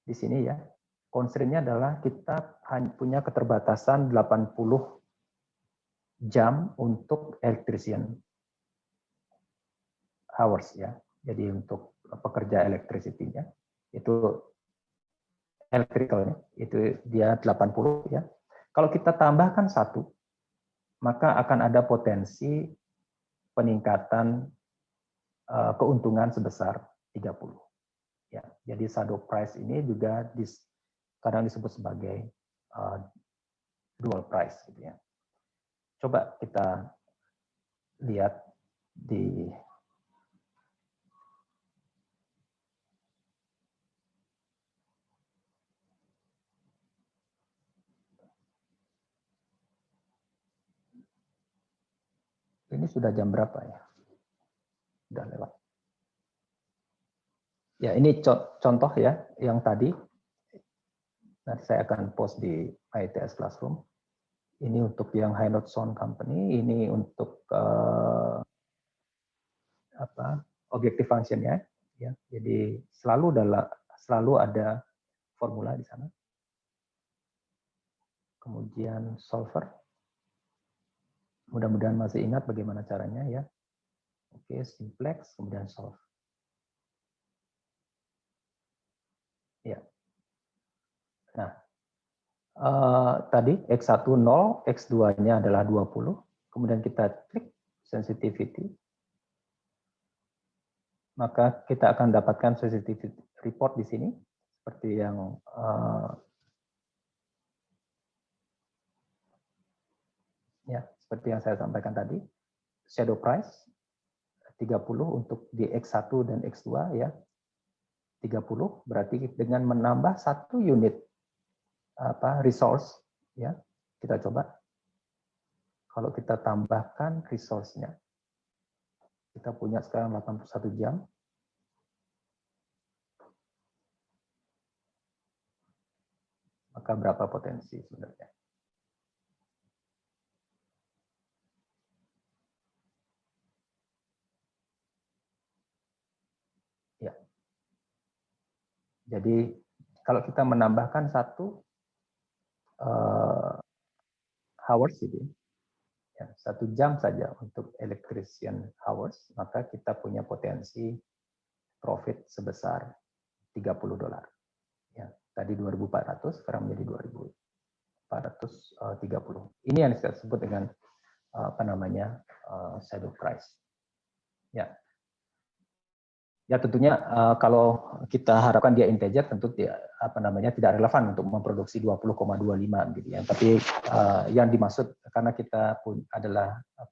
di sini ya, constraint-nya adalah kita hanya punya keterbatasan 80 jam untuk electrician hours ya. Jadi untuk pekerja electricity-nya itu electrical-nya itu dia 80 ya. Kalau kita tambahkan 1, maka akan ada potensi peningkatan keuntungan sebesar 30. Ya, jadi shadow price ini juga kadang disebut sebagai dual price gitu ya. Coba kita lihat di ini sudah jam berapa ya? Sudah lewat. Ya, ini contoh ya yang tadi. Nanti saya akan post di ITS Classroom. Ini untuk yang High Note Sound Company, ini untuk objective function-nya ya. Jadi selalu ada formula di sana. Kemudian solver. Mudah-mudahan masih ingat bagaimana caranya ya. Oke, simplex kemudian solve. Ya. Nah, tadi X1 0, X2-nya adalah 20. Kemudian kita klik sensitivity. Maka kita akan dapatkan sensitivity report di sini seperti yang seperti yang saya sampaikan tadi. Shadow price 30 untuk di X1 dan X2 ya. 30 berarti dengan menambah 1 unit resource ya. Kita coba kalau kita tambahkan resource-nya, kita punya sekarang 81 jam. Maka berapa potensi sebenarnya? Ya. Jadi kalau kita menambahkan 1 hours itu, ya, 1 jam saja untuk electrician hours, maka kita punya potensi profit sebesar $30. Ya, tadi 2.400, sekarang menjadi 2.430. Ini yang kita sebut dengan shadow price. Ya. Ya tentunya kalau kita harapkan dia integer tentu dia tidak relevan untuk memproduksi 20,25 gitu ya. Tapi yang dimaksud karena kita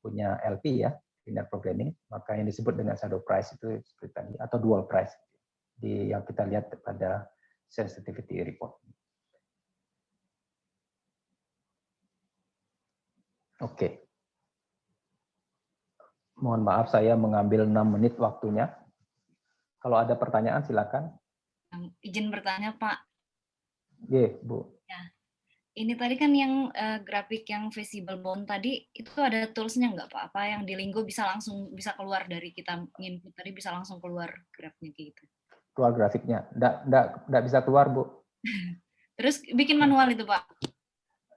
punya LP ya, linear programming, maka yang disebut dengan shadow price itu seperti tadi atau dual price yang kita lihat pada sensitivity report. Oke. Mohon maaf saya mengambil 6 menit waktunya. Kalau ada pertanyaan silakan. Izin bertanya Pak. Iya, Bu. Ya. Ini tadi kan yang grafik yang visible bond tadi itu ada toolsnya nggak Pak? Apa yang di Linggo bisa keluar dari kita input tadi bisa langsung keluar grafiknya gitu? Keluar grafiknya? Nggak bisa keluar Bu. Terus bikin manual itu Pak?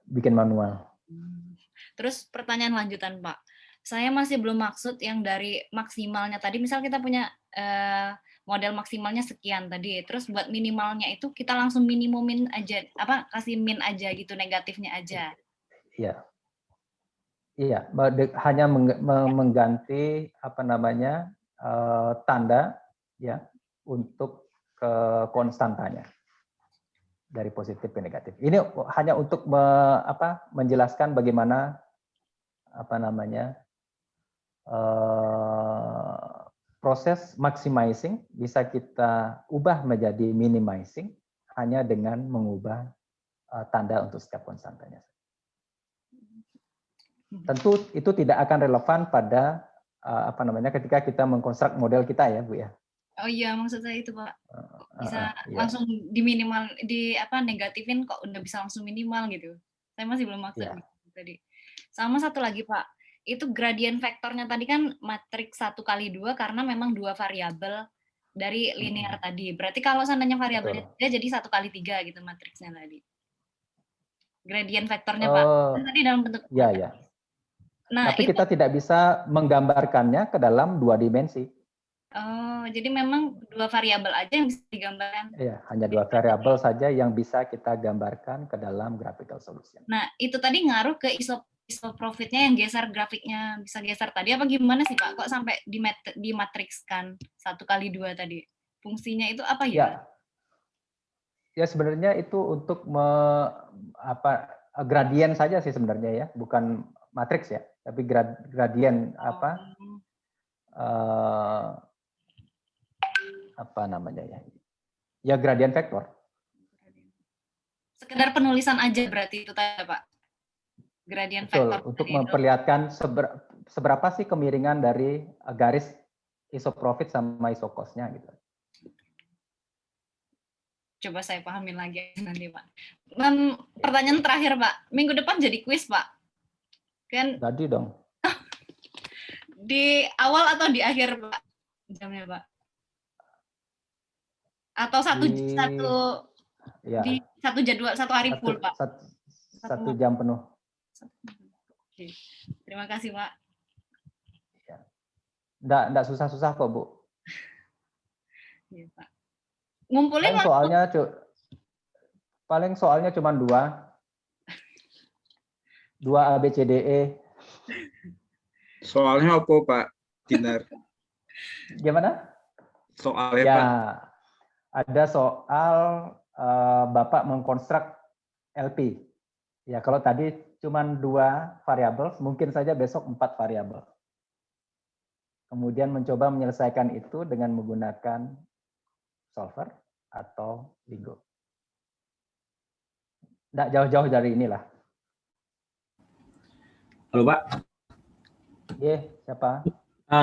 Bikin manual. Terus pertanyaan lanjutan Pak. Saya masih belum maksud yang dari maksimalnya tadi. Misal kita punya model maksimalnya sekian tadi. Terus buat minimalnya itu kita langsung minimumin aja, kasih min aja gitu, negatifnya aja. Iya. Iya, hanya mengganti tanda ya untuk ke konstantanya dari positif ke negatif. Ini hanya untuk menjelaskan bagaimana proses maximizing bisa kita ubah menjadi minimizing hanya dengan mengubah tanda untuk setiap konstantanya. Tentu itu tidak akan relevan pada ketika kita mengkonstruk model kita ya, Bu ya. Oh iya, maksud saya itu, Pak. Bisa iya. langsung negatifin kok udah bisa langsung minimal gitu. Saya masih belum maksud tadi. Sama satu lagi, Pak. Itu gradient vektornya tadi kan matriks 1x2 karena memang 2 variabel dari linear tadi. Berarti kalau seandainya variabelnya 3 jadi 1x3 gitu matriksnya tadi. Gradient vektornya, Pak. Tadi dalam bentuk ya. Nah, tapi kita tidak bisa menggambarkannya ke dalam 2 dimensi. Oh, jadi memang 2 variabel aja yang bisa digambarkan. Iya, hanya 2 variabel saja yang bisa kita gambarkan ke dalam graphical solution. Nah, itu tadi ngaruh ke isoprofitnya yang geser grafiknya bisa geser tadi apa gimana sih, Pak? Kok sampai dimatrikskan 1x2 tadi? Fungsinya itu apa ya? Ya sebenarnya itu untuk gradien saja sih sebenarnya ya, bukan matriks ya, tapi gradien ya gradien vektor. Sekedar penulisan aja berarti itu tadi, Pak. Gradien vektor. Untuk memperlihatkan seberapa sih kemiringan dari garis isoprofit sama isokosnya gitu. Coba saya pahamin lagi nanti, Pak. Pertanyaan terakhir, Pak. Minggu depan jadi kuis, Pak. Kan? Jadi dong. Di awal atau di akhir, Pak? Jamnya, Pak? Atau satu jadwal, satu hari full, Pak? 1 jam penuh. Oke. Terima kasih, Pak. Nggak susah-susah kok, Bu. Iya, Pak. Ngumpulin paling soalnya cuma 2 ABCDE. Soalnya apa, Pak Dinar? Gimana? Soalnya, ya, Pak. Ada soal Bapak mengkonstruk LP. Ya, kalau tadi cuma 2 variabel, mungkin saja besok 4 variabel. Kemudian mencoba menyelesaikan itu dengan menggunakan solver atau Lingo. Nggak jauh-jauh dari inilah. Halo, Pak. Siapa?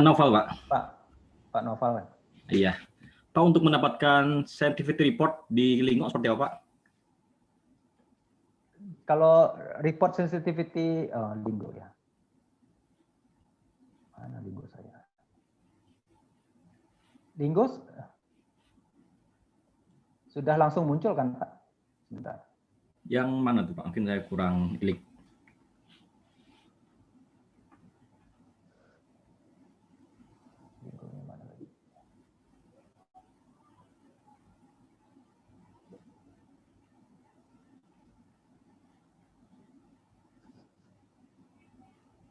Noval, Pak. Pak Noval. Iya. Pak, untuk mendapatkan sensitivity report di Lingo seperti apa, Pak? Kalau report sensitivity Lingo ya. Mana Lingo saya? Lingo sudah langsung muncul kan, Pak? Sebentar. Yang mana tuh, Pak? Mungkin saya kurang klik.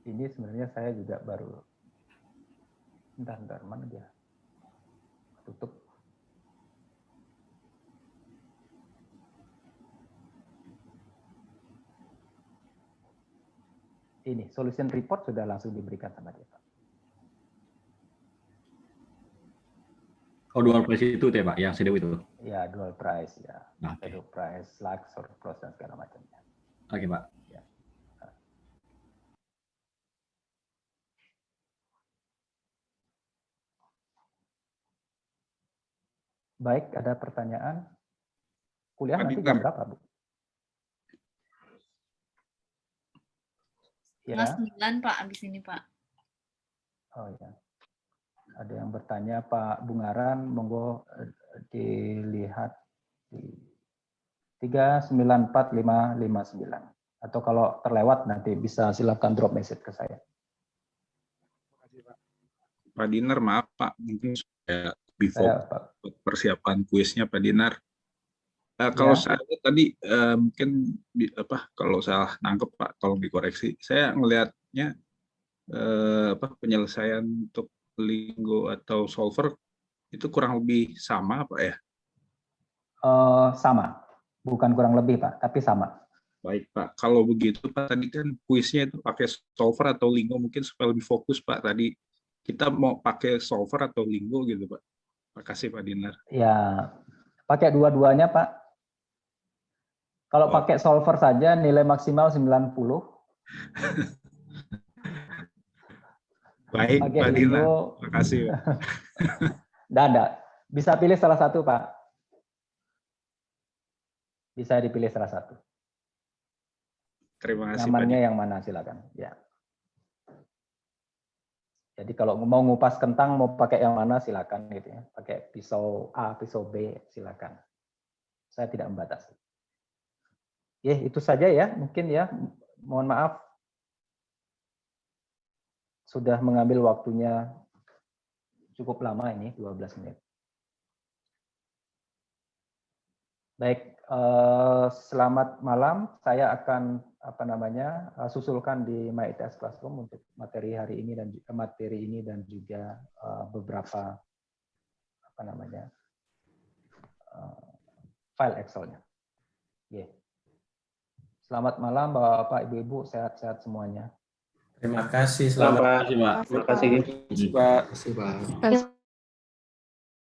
Ini sebenarnya saya juga baru. Bentar, mana dia? Tutup. Ini solution report sudah langsung diberikan sama dia, Pak. Oh, dual price itu ya, Pak, yang CDW itu? Ya, dual price ya. Okay. Dual price, Lux, surplus dan segala macamnya. Oke, Pak. Ya. Baik, ada pertanyaan? Kuliah nanti jam berapa, Bu? Ya. 9, Pak, habis ini, Pak. Oh ya. Ada yang bertanya, Pak Bungaran, monggo dilihat di 3945559. Atau kalau terlewat nanti bisa silakan drop message ke saya. Pak Dinar, maaf Pak, mungkin saya before persiapan kuisnya Pak Dinar. Kalau saya tadi mungkin kalau salah nangkep Pak, tolong dikoreksi. Saya ngelihatnya penyelesaian untuk Linggo atau solver itu kurang lebih sama Pak ya? Sama, bukan kurang lebih Pak, tapi sama. Baik Pak, kalau begitu Pak tadi kan kuisnya itu pakai solver atau Linggo, mungkin supaya lebih fokus Pak. Tadi kita mau pakai solver atau Linggo gitu Pak. Makasih Pak Dinar. Ya, pakai dua-duanya Pak. Kalau pakai solver saja nilai maksimal 90. Baik pakai Pak Dinar, Linggo, makasih Pak. Tidak, bisa pilih salah satu Pak. Bisa dipilih salah satu. Terima kasih Nyamannya Pak. yang mana silakan. Ya. Jadi kalau mau ngupas kentang mau pakai yang mana silakan gitu ya. Pakai pisau A, pisau B silakan. Saya tidak membatasi. Itu saja ya, mungkin ya. Mohon maaf sudah mengambil waktunya cukup lama ini, 12 menit. Baik, selamat malam. Saya akan susulkan di MyITS Classroom untuk materi hari ini dan juga beberapa file Excel-nya. Selamat malam Bapak Ibu-ibu, sehat-sehat semuanya. Terima kasih. Selamat. Terima kasih, Pak. Terima kasih. Terima kasih, Pak.